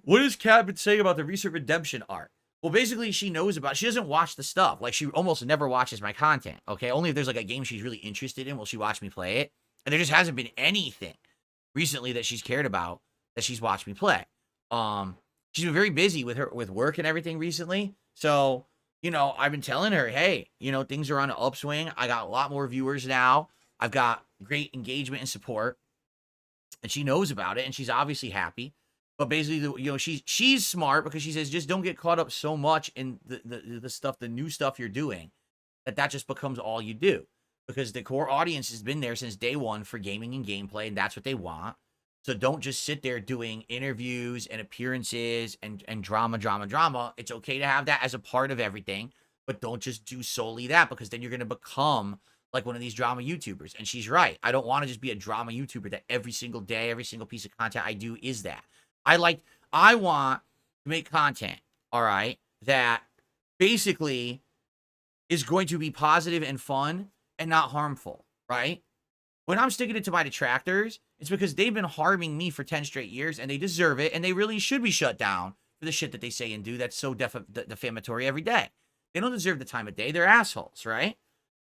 What has Kat been saying about the recent Redemption art? Well, basically, she knows about it. She doesn't watch the stuff. Like, she almost never watches my content, okay? Only if there's, like, a game she's really interested in will she watch me play it. And there just hasn't been anything recently that she's cared about that she's watched me play. She's been very busy with work and everything recently. So, you know, I've been telling her, hey, you know, things are on an upswing. I got a lot more viewers now. I've got great engagement and support. And she knows about it, and she's obviously happy. But basically, you know, she's smart because she says, just don't get caught up so much in the stuff, the new stuff you're doing, that just becomes all you do. Because the core audience has been there since day one for gaming and gameplay, and that's what they want. So don't just sit there doing interviews and appearances and drama. It's okay to have that as a part of everything, but don't just do solely that, because then you're going to become like one of these drama YouTubers. And she's right. I don't want to just be a drama YouTuber that every single day, every single piece of content I do is that. I want to make content, all right, that basically is going to be positive and fun and not harmful, right? When I'm sticking it to my detractors, it's because they've been harming me for 10 straight years, and they deserve it, and they really should be shut down for the shit that they say and do that's so defamatory every day. They don't deserve the time of day. They're assholes, right?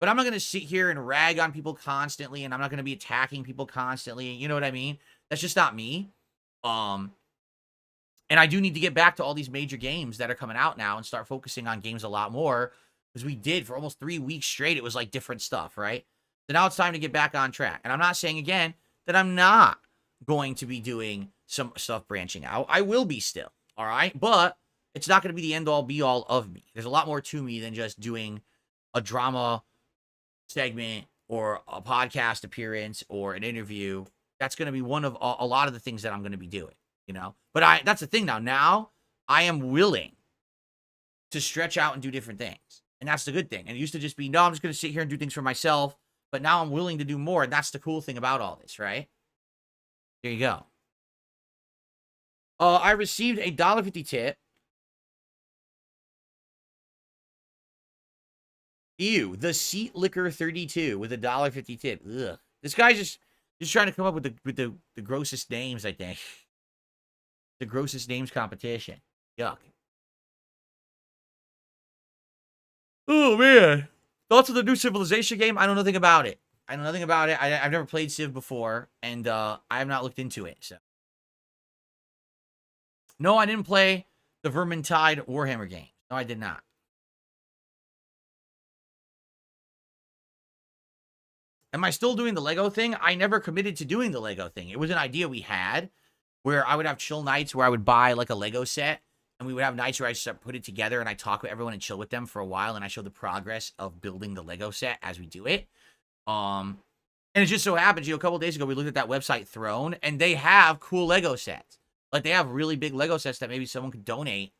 But I'm not going to sit here and rag on people constantly, and I'm not going to be attacking people constantly. You know what I mean? That's just not me. And I do need to get back to all these major games that are coming out now and start focusing on games a lot more, because we did for almost 3 weeks straight. It was like different stuff, right? So now it's time to get back on track. And I'm not saying, again, that I'm not going to be doing some stuff branching out. I will be still, all right? But it's not going to be the end-all, be-all of me. There's a lot more to me than just doing a drama segment or a podcast appearance or an interview. That's going to be one of a lot of the things that I'm going to be doing, you know? But that's the thing now. Now I am willing to stretch out and do different things. And that's the good thing. And it used to just be, no, I'm just going to sit here and do things for myself. But now I'm willing to do more. And that's the cool thing about all this, right? There you go. I received a $1.50 tip. Ew, the Seat Liquor 32 with a $1.50 tip. Ugh. This guy's just trying to come up with the grossest names, I think. The grossest names competition. Yuck. Oh, man. Thoughts of the new Civilization game? I know nothing about it. I've never played Civ before, and I have not looked into it. So, no, I didn't play the Vermintide Warhammer game. No, I did not. Am I still doing the Lego thing? I never committed to doing the Lego thing. It was an idea we had where I would have chill nights where I would buy like a Lego set, and we would have nights where I just put it together and I talk with everyone and chill with them for a while, and I show the progress of building the Lego set as we do it. And it just so happens, you know, a couple of days ago, we looked at that website Throne, and they have cool Lego sets. Like, they have really big Lego sets that maybe someone could donate.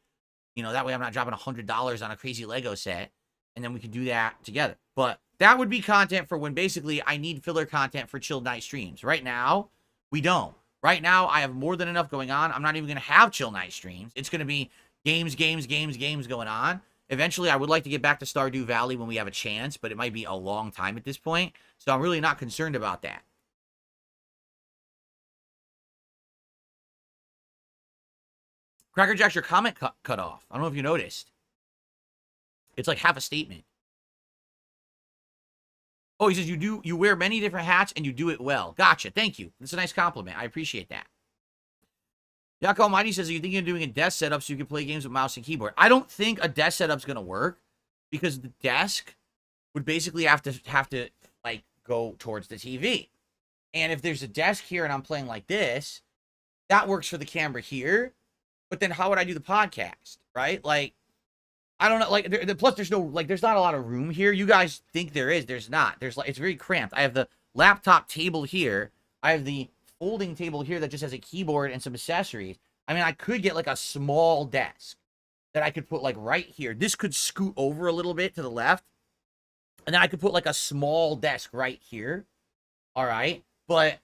You know, that way I'm not dropping $100 on a crazy Lego set, and then we could do that together. But that would be content for when basically I need filler content for chill night streams. Right now, we don't. Right now, I have more than enough going on. I'm not even going to have chill night streams. It's going to be games going on. Eventually, I would like to get back to Stardew Valley when we have a chance, but it might be a long time at this point. So I'm really not concerned about that. Cracker Jacks, your comment cut off. I don't know if you noticed. It's like half a statement. Oh, he says you wear many different hats and you do it well. Gotcha. Thank you. That's a nice compliment. I appreciate that. Yak Almighty says, are you thinking of doing a desk setup so you can play games with mouse and keyboard? I don't think a desk setup's going to work because the desk would basically have to like go towards the TV. And if there's a desk here and I'm playing like this, that works for the camera here. But then how would I do the podcast, right? Like, I don't know. Like, plus there's no, like, there's not a lot of room here. You guys think there is. There's not. There's, like, it's very cramped. I have the laptop table here. I have the folding table here that just has a keyboard and some accessories. I mean, I could get, like, a small desk that I could put, like, right here. This could scoot over a little bit to the left. And then I could put, like, a small desk right here. All right. But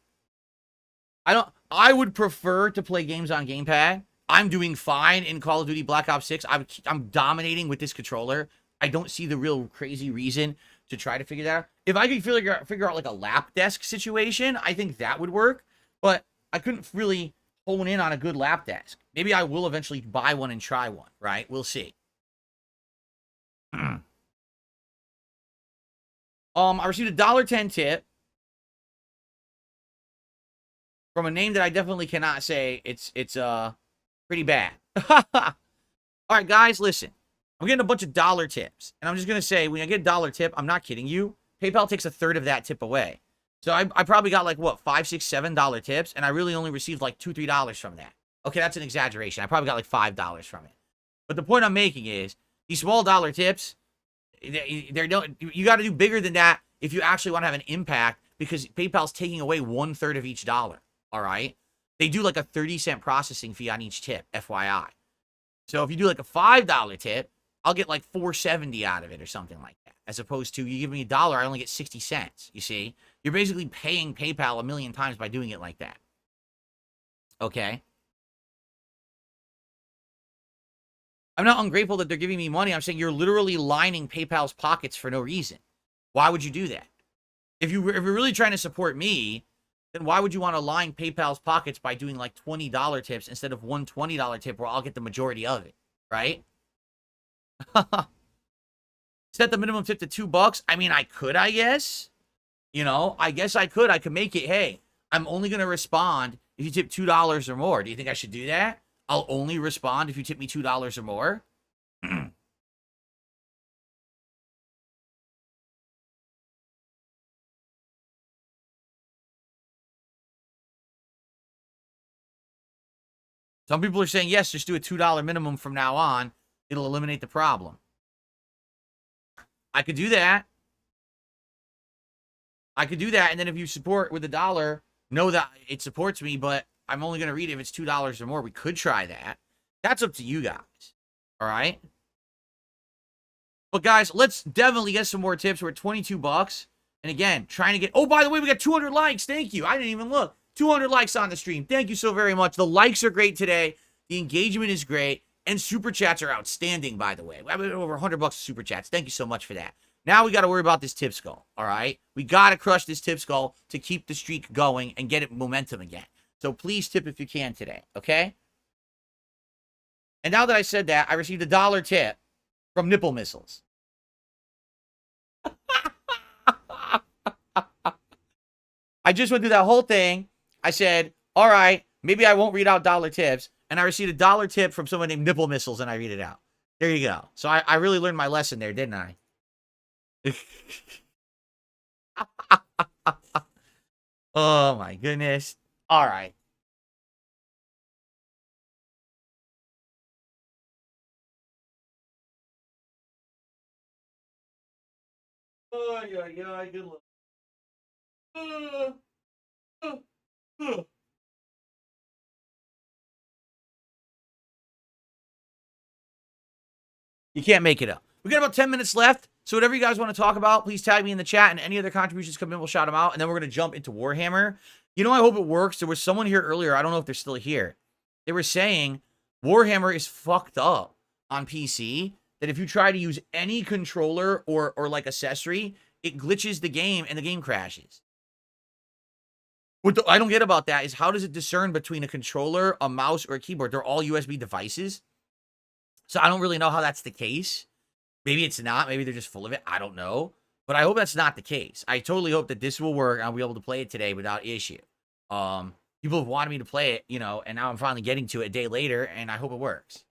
I would prefer to play games on gamepad. I'm doing fine in Call of Duty Black Ops 6. I'm dominating with this controller. I don't see the real crazy reason to try to figure that out. If I could figure out like a lap desk situation, I think that would work. But I couldn't really hone in on a good lap desk. Maybe I will eventually buy one and try one, right? We'll see. I received a $1.10 tip from a name that I definitely cannot say. It's pretty bad. All right, guys, listen. I'm getting a bunch of dollar tips. And I'm just going to say, when I get a dollar tip, I'm not kidding you. PayPal takes a third of that tip away. So I probably got like, what, $5, $6, $7 tips. And I really only received like $2, $3 from that. Okay, that's an exaggeration. I probably got like $5 from it. But the point I'm making is, these small dollar tips, you got to do bigger than that if you actually want to have an impact, because PayPal's taking away 1/3 of each dollar. All right? They do like a 30-cent processing fee on each tip, FYI. So if you do like a $5 tip, I'll get like $4.70 out of it or something like that. As opposed to, you give me $1, I only get 60 cents. You see? You're basically paying PayPal a million times by doing it like that. Okay? I'm not ungrateful that they're giving me money. I'm saying you're literally lining PayPal's pockets for no reason. Why would you do that? If you're really trying to support me, then why would you want to line PayPal's pockets by doing like $20 tips instead of one $20 tip where I'll get the majority of it, right? Set the minimum tip to $2. I mean, I could, I guess. You know, I guess I could. I could make it, hey, I'm only going to respond if you tip $2 or more. Do you think I should do that? I'll only respond if you tip me $2 or more. Some people are saying, yes, just do a $2 minimum from now on. It'll eliminate the problem. I could do that. I could do that, and then if you support with $1, know that it supports me, but I'm only going to read it if it's $2 or more. We could try that. That's up to you guys. All right? But guys, let's definitely get some more tips. We're at 22 bucks. And again, trying to get... Oh, by the way, we got 200 likes. Thank you. I didn't even look. 200 likes on the stream. Thank you so very much. The likes are great today. The engagement is great. And super chats are outstanding, by the way. We have over 100 bucks of super chats. Thank you so much for that. Now we got to worry about this tip skull, all right? We got to crush this tip skull to keep the streak going and get it momentum again. So please tip if you can today, okay? And now that I said that, I received a $1 tip from Nipple Missiles. I just went through that whole thing. I said, all right, maybe I won't read out dollar tips. And I received a $1 tip from someone named Nipple Missiles, and I read it out. There you go. So I really learned my lesson there, didn't I? Oh, my goodness. All right. Oh, yeah, good luck. You can't make it up. We got about 10 minutes left. So whatever you guys want to talk about, please tag me in the chat, and any other contributions come in, we'll shout them out. And then we're going to jump into Warhammer. You know, I hope it works. There was someone here earlier. I don't know if they're still here. They were saying Warhammer is fucked up on PC. That if you try to use any controller or like accessory, it glitches the game and the game crashes. What I don't get about that is, how does it discern between a controller, a mouse, or a keyboard? They're all USB devices. So I don't really know how that's the case. Maybe it's not. Maybe they're just full of it. I don't know. But I hope that's not the case. I totally hope that this will work and I'll be able to play it today without issue. People have wanted me to play it, you know, and now I'm finally getting to it a day later, and I hope it works.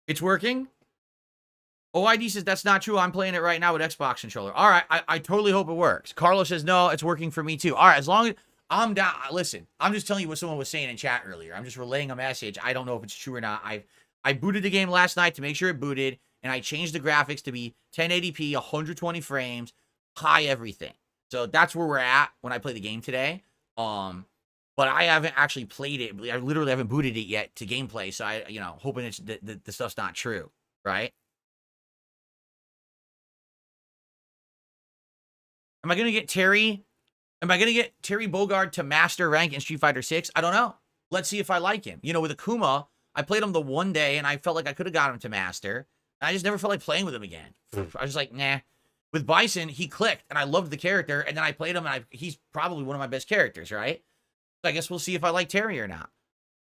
It's working? OID says that's not true. I'm playing it right now with Xbox controller. All right, I totally hope it works. Carlos says no, it's working for me too. All right, as long as I'm down. Listen, I'm just telling you what someone was saying in chat earlier. I'm just relaying a message. I don't know if it's true or not. I booted the game last night to make sure it booted, and I changed the graphics to be 1080p, 120 frames, high everything. So that's where we're at when I play the game today. But I haven't actually played it. I literally haven't booted it yet to gameplay. So hoping it's the stuff's not true, right? Am I gonna get Terry? Am I gonna get Terry Bogard to master rank in Street Fighter 6? I don't know. Let's see if I like him. With Akuma, I played him the one day and I felt like I could have got him to master. And I just never felt like playing with him again. I was just like, nah. With Bison, he clicked and I loved the character. And then I played him and he's probably one of my best characters, right? So I guess we'll see if I like Terry or not.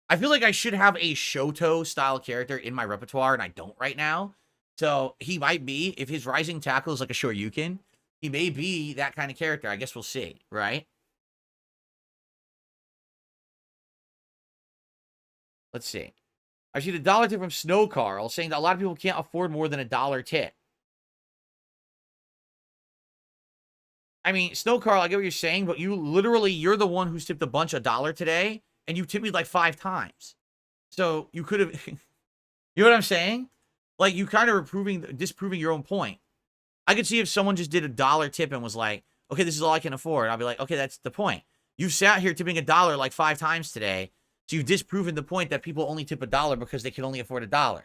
I feel like I should have a Shoto style character in my repertoire and I don't right now. So he might be, if his rising tackle is like a Shoryuken, he may be that kind of character. I guess we'll see, right? Let's see. I see the dollar tip from Snow Carl saying that a lot of people can't afford more than $1 tip. I mean, Snow Carl, I get what you're saying, but you're the one who's tipped a bunch of $1 today, and you tipped me like 5 times. So you could have, you know what I'm saying? Like, you kind of disproving your own point. I could see if someone just did $1 tip and was like, okay, this is all I can afford. I'll be like, okay, that's the point. You've sat here tipping $1 like 5 times today. So you've disproven the point that people only tip $1 because they can only afford $1.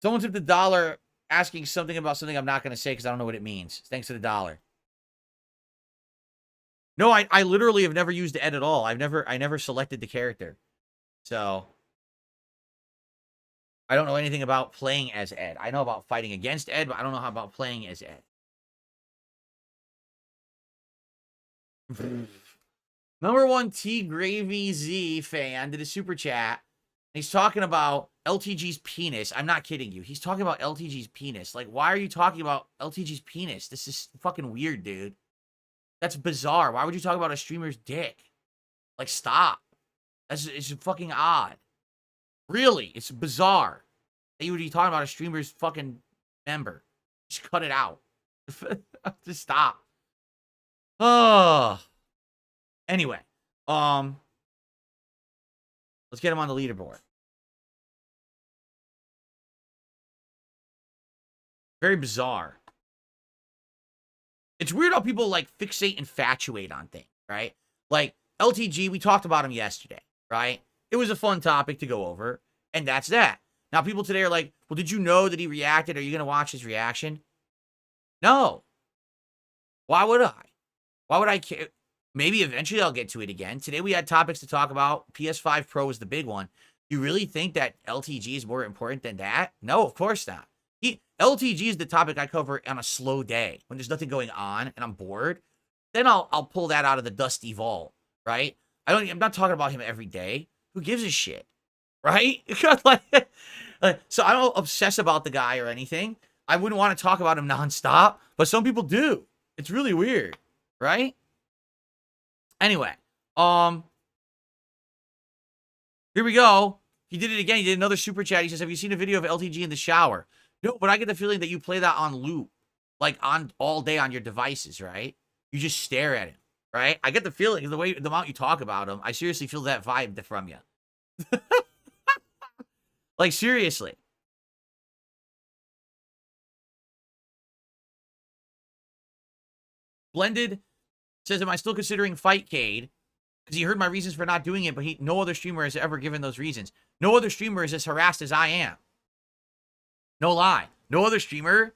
Someone tipped $1 asking something about something I'm not going to say because I don't know what it means. Thanks to the $1. No, I literally have never used Ed at all. I never selected the character. So I don't know anything about playing as Ed. I know about fighting against Ed, but I don't know how about playing as Ed. Number 1 T Gravy Z fan did a super chat. He's talking about LTG's penis. I'm not kidding you. He's talking about LTG's penis. Like, why are you talking about LTG's penis? This is fucking weird, dude. That's bizarre. Why would you talk about a streamer's dick? Like, stop. It's fucking odd. Really, it's bizarre that you would be talking about a streamer's fucking member. Just cut it out. Just stop. Oh. Anyway, let's get him on the leaderboard. Very bizarre. It's weird how people like fixate and infatuate on things, right? Like LTG, we talked about him yesterday, right? It was a fun topic to go over, and that's that. Now, people today are like, well, did you know that he reacted? Are you going to watch his reaction? No. Why would I? Why would I care? Maybe eventually I'll get to it again. Today we had topics to talk about. PS5 Pro is the big one. You really think that LTG is more important than that? No, of course not. LTG is the topic I cover on a slow day when there's nothing going on and I'm bored. Then I'll pull that out of the dusty vault, right? I'm not talking about him every day. Who gives a shit, right? So I don't obsess about the guy or anything. I wouldn't want to talk about him nonstop, but some people do. It's really weird, right? Anyway, here we go. He did it again. He did another super chat. He says, have you seen a video of LTG in the shower? No, but I get the feeling that you play that on loop, like on all day on your devices, right? You just stare at him, right? I get the feeling, the amount you talk about him, I seriously feel that vibe from you. Like, seriously. Blended says, am I still considering Fightcade? Because he heard my reasons for not doing it, but no other streamer has ever given those reasons. No other streamer is as harassed as I am. No lie. No other streamer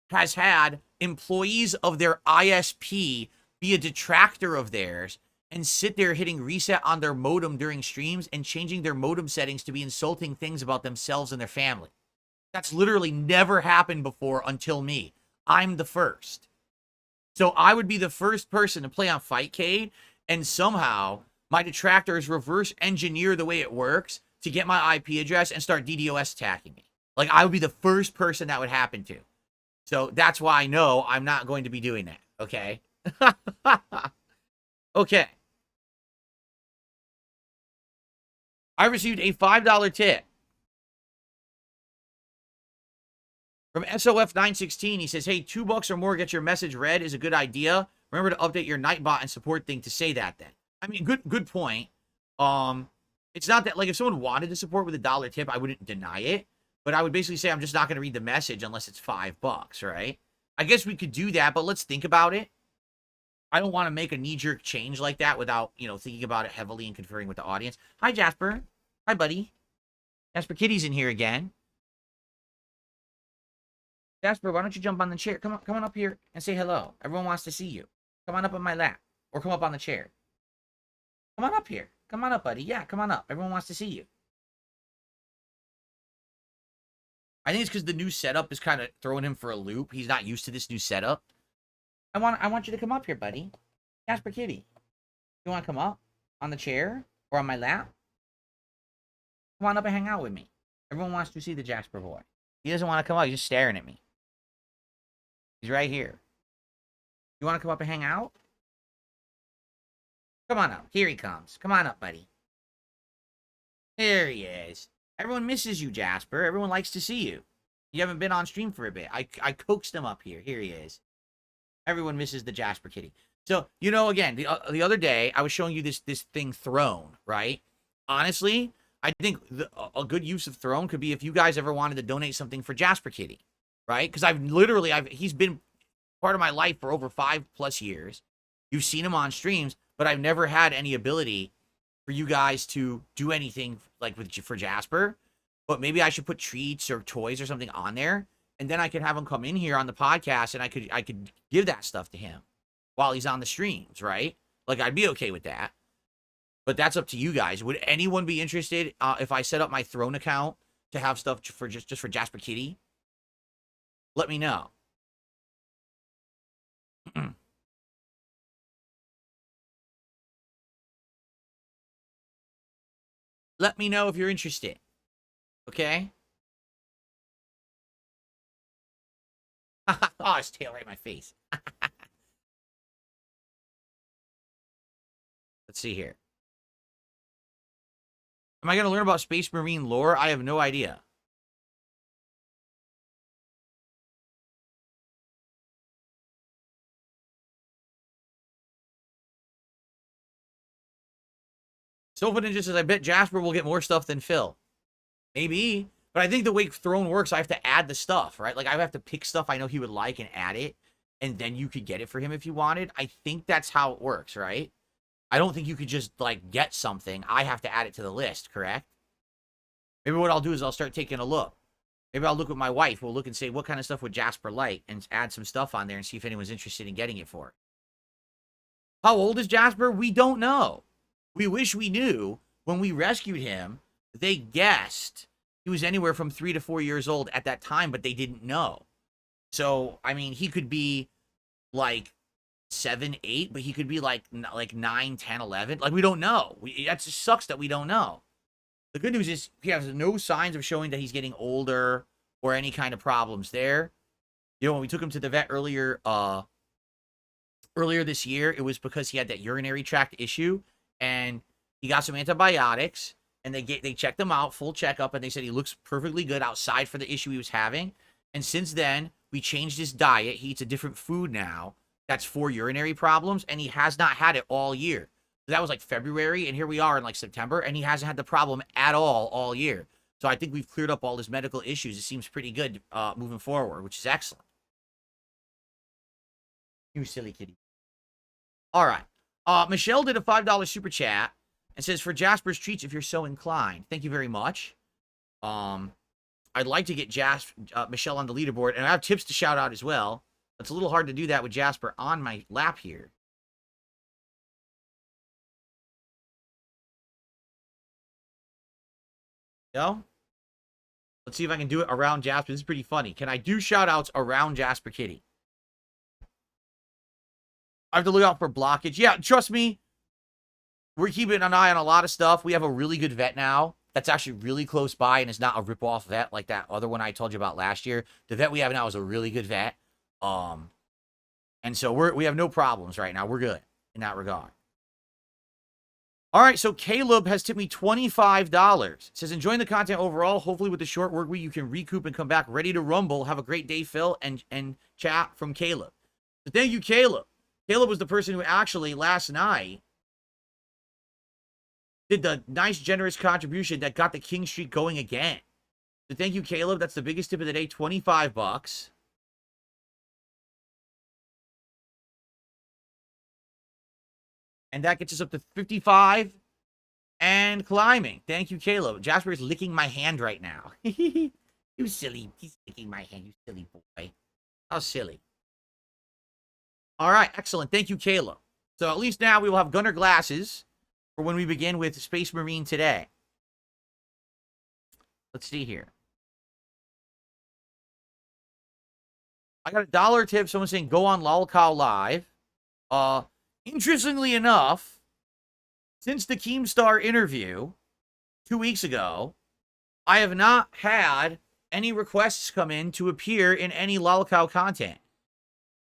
has had employees of their ISP be a detractor of theirs and sit there hitting reset on their modem during streams and changing their modem settings to be insulting things about themselves and their family. That's literally never happened before until me. I'm the first. So I would be the first person to play on Fightcade, and somehow my detractors reverse engineer the way it works to get my IP address and start DDoS attacking me. Like, I would be the first person that would happen to. So that's why I know I'm not going to be doing that, okay? Okay. I received a $5 tip from SOF916. He says, hey, $2 or more, get your message read is a good idea. Remember to update your Nightbot and support thing to say that then. I mean, good point. It's not that, like, if someone wanted to support with a $1 tip, I wouldn't deny it. But I would basically say I'm just not going to read the message unless it's $5, right? I guess we could do that, but let's think about it. I don't want to make a knee-jerk change like that without, you know, thinking about it heavily and conferring with the audience. Hi, Jasper. Hi, buddy. Jasper Kitty's in here again. Jasper, why don't you jump on the chair? Come on up here and say hello. Everyone wants to see you. Come on up on my lap. Or come up on the chair. Come on up here. Come on up, buddy. Yeah, come on up. Everyone wants to see you. I think it's because the new setup is kind of throwing him for a loop. He's not used to this new setup. I want you to come up here, buddy. Jasper Kitty. You want to come up on the chair or on my lap? Come on up and hang out with me. Everyone wants to see the Jasper boy. He doesn't want to come up. He's just staring at me. He's right here. You want to come up and hang out? Come on up. Here he comes. Come on up, buddy. There he is. Everyone misses you, Jasper. Everyone likes to see you. You haven't been on stream for a bit. I coaxed him up here. Here he is. Everyone misses the Jasper Kitty. So, you know, again, the other day, I was showing you this thing Throne, right? Honestly, I think a good use of Throne could be if you guys ever wanted to donate something for Jasper Kitty, right? Because he's been part of my life for over 5+ years. You've seen him on streams, but I've never had any ability for you guys to do anything like for Jasper. But maybe I should put treats or toys or something on there, and then I could have him come in here on the podcast, and I could give that stuff to him while he's on the streams, right? Like, I'd be okay with that. But that's up to you guys. Would anyone be interested if I set up my Throne account to have stuff for just for Jasper Kitty? Let me know. Let me know if you're interested. Okay? Oh, his tail right in my face. Let's see here. Am I going to learn about Space Marine lore? I have no idea. Sofa Ninja says, I bet Jasper will get more stuff than Phil. Maybe. But I think the way Throne works, I have to add the stuff, right? Like, I have to pick stuff I know he would like and add it. And then you could get it for him if you wanted. I think that's how it works, right? I don't think you could just, like, get something. I have to add it to the list, correct? Maybe what I'll do is I'll start taking a look. Maybe I'll look with my wife. We'll look and say, what kind of stuff would Jasper like? And add some stuff on there and see if anyone's interested in getting it for it. How old is Jasper? We don't know. We wish we knew. When we rescued him, they guessed he was anywhere from 3 to 4 years old at that time, but they didn't know. So, I mean, he could be like 7, 8, but he could be like 9, 10, 11. Like, we don't know. That just sucks that we don't know. The good news is he has no signs of showing that he's getting older or any kind of problems there. You know, when we took him to the vet earlier this year, it was because he had that urinary tract issue, and he got some antibiotics, and they checked him out, full checkup, and they said he looks perfectly good outside for the issue he was having. And since then, we changed his diet. He eats a different food now that's for urinary problems, and he has not had it all year. So that was like February, and here we are in like September, and he hasn't had the problem at all year. So I think we've cleared up all his medical issues. It seems pretty good moving forward, which is excellent. You silly kitty. All right. Michelle did a $5 super chat and says, for Jasper's treats, if you're so inclined. Thank you very much. I'd like to get Michelle on the leaderboard, and I have tips to shout out as well. It's a little hard to do that with Jasper on my lap here. No? Let's see if I can do it around Jasper. This is pretty funny. Can I do shout outs around Jasper Kitty? I have to look out for blockage. Yeah, trust me. We're keeping an eye on a lot of stuff. We have a really good vet now that's actually really close by and is not a rip-off vet like that other one I told you about last year. The vet we have now is a really good vet. And so we have no problems right now. We're good in that regard. All right, so Caleb has tipped me $25. It says, enjoying the content overall. Hopefully with the short work week, you can recoup and come back ready to rumble. Have a great day, Phil, and chat from Caleb. So thank you, Caleb. Caleb was the person who actually last night did the nice, generous contribution that got the King Streak going again. So thank you, Caleb. That's the biggest tip of the day, $25. And that gets us up to 55 and climbing. Thank you, Caleb. Jasper is licking my hand right now. You silly. He's licking my hand, you silly boy. How silly. All right, excellent. Thank you, Caleb. So at least now we will have gunner glasses for when we begin with Space Marine today. Let's see here. I got a $1 tip. Someone saying go on Lolcow Live. Interestingly enough, since the Keemstar interview 2 weeks ago, I have not had any requests come in to appear in any Lolcow content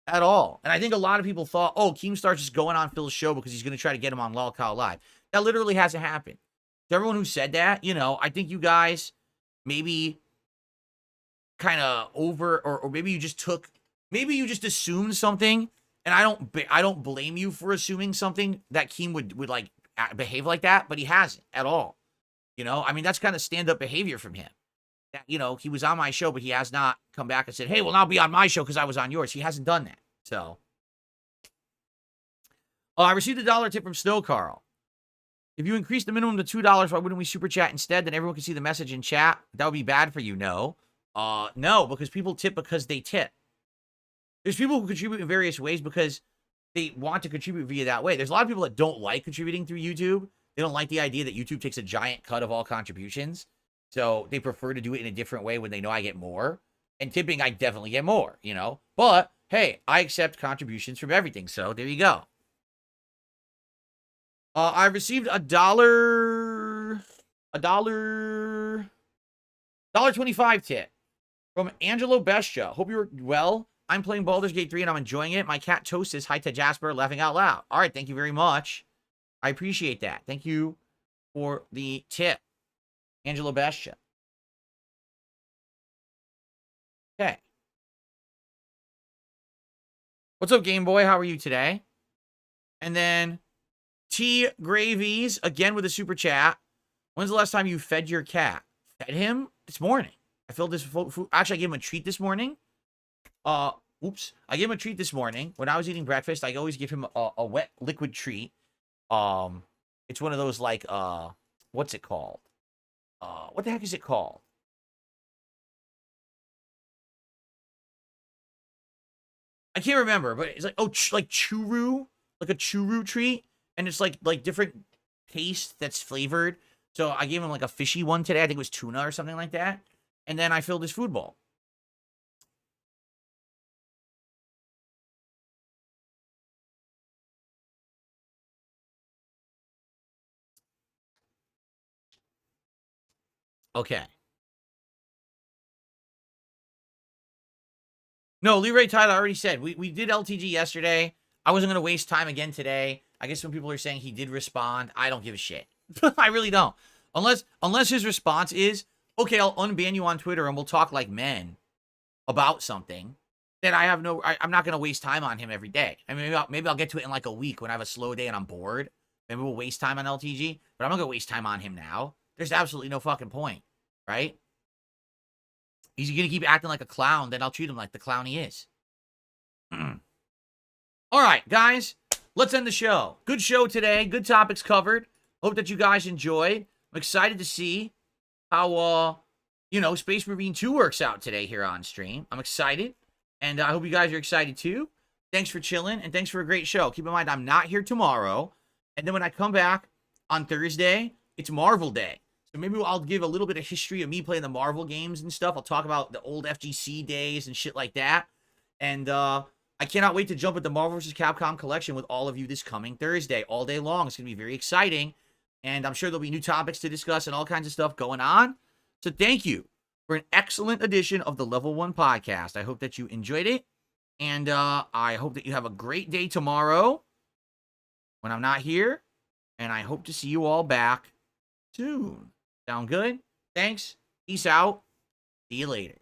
at all. And I think a lot of people thought, oh, Keemstar's just going on Phil's show because he's going to try to get him on Lolcow Live. That literally hasn't happened. To everyone who said that, you know, I think you guys maybe kind of or maybe you just assumed something. And I don't blame you for assuming something that Keem would like behave like that, but he hasn't at all. You know, I mean, that's kind of stand-up behavior from him. That, you know, he was on my show, but he has not come back and said, hey, well, now be on my show because I was on yours. He hasn't done that. So, I received a $1 tip from Snow Carl. If you increase the minimum to $2, why wouldn't we super chat instead? Then everyone can see the message in chat. That would be bad for you. No, because people tip because they tip. There's people who contribute in various ways because they want to contribute via that way. There's a lot of people that don't like contributing through YouTube. They don't like the idea that YouTube takes a giant cut of all contributions. So they prefer to do it in a different way when they know I get more. And tipping, I definitely get more, you know. But, hey, I accept contributions from everything. So there you go. I received $1.25 tip from Angelo Bestia. Hope you're well. I'm playing Baldur's Gate 3 and I'm enjoying it. My cat Toast says hi to Jasper, laughing out loud. All right, thank you very much. I appreciate that. Thank you for the tip, Angelo Bestia. Okay. What's up, Game Boy? How are you today? And then T Gravies, again with a super chat. When's the last time you fed your cat? Fed him this morning. I filled this food. Actually, I gave him a treat this morning. I gave him a treat this morning. When I was eating breakfast, I always give him a wet liquid treat. It's one of those like, what's it called? What the heck is it called? I can't remember, but it's like, like churu, like a churu treat. And it's like different taste that's flavored. So I gave him like a fishy one today. I think it was tuna or something like that. And then I filled his food bowl. Okay. No, Leroy Tyler already said. We did LTG yesterday. I wasn't going to waste time again today. I guess some people are saying he did respond. I don't give a shit. I really don't. Unless his response is, okay, I'll unban you on Twitter and we'll talk like men about something, then I'm not going to waste time on him every day. I mean, maybe I'll get to it in like a week when I have a slow day and I'm bored. Maybe we'll waste time on LTG, but I'm not going to waste time on him now. There's absolutely no fucking point, right? He's going to keep acting like a clown, then I'll treat him like the clown he is. All right, guys, let's end the show. Good show today. Good topics covered. Hope that you guys enjoyed. I'm excited to see how, Space Marine 2 works out today here on stream. I'm excited, and I hope you guys are excited too. Thanks for chilling, and thanks for a great show. Keep in mind, I'm not here tomorrow, and then when I come back on Thursday, it's Marvel Day. So maybe I'll give a little bit of history of me playing the Marvel games and stuff. I'll talk about the old FGC days and shit like that. And I cannot wait to jump at the Marvel vs. Capcom collection with all of you this coming Thursday, all day long. It's going to be very exciting. And I'm sure there'll be new topics to discuss and all kinds of stuff going on. So thank you for an excellent edition of the Level 1 podcast. I hope that you enjoyed it. And I hope that you have a great day tomorrow when I'm not here. And I hope to see you all back soon. Sound good? Thanks. Peace out. See you later.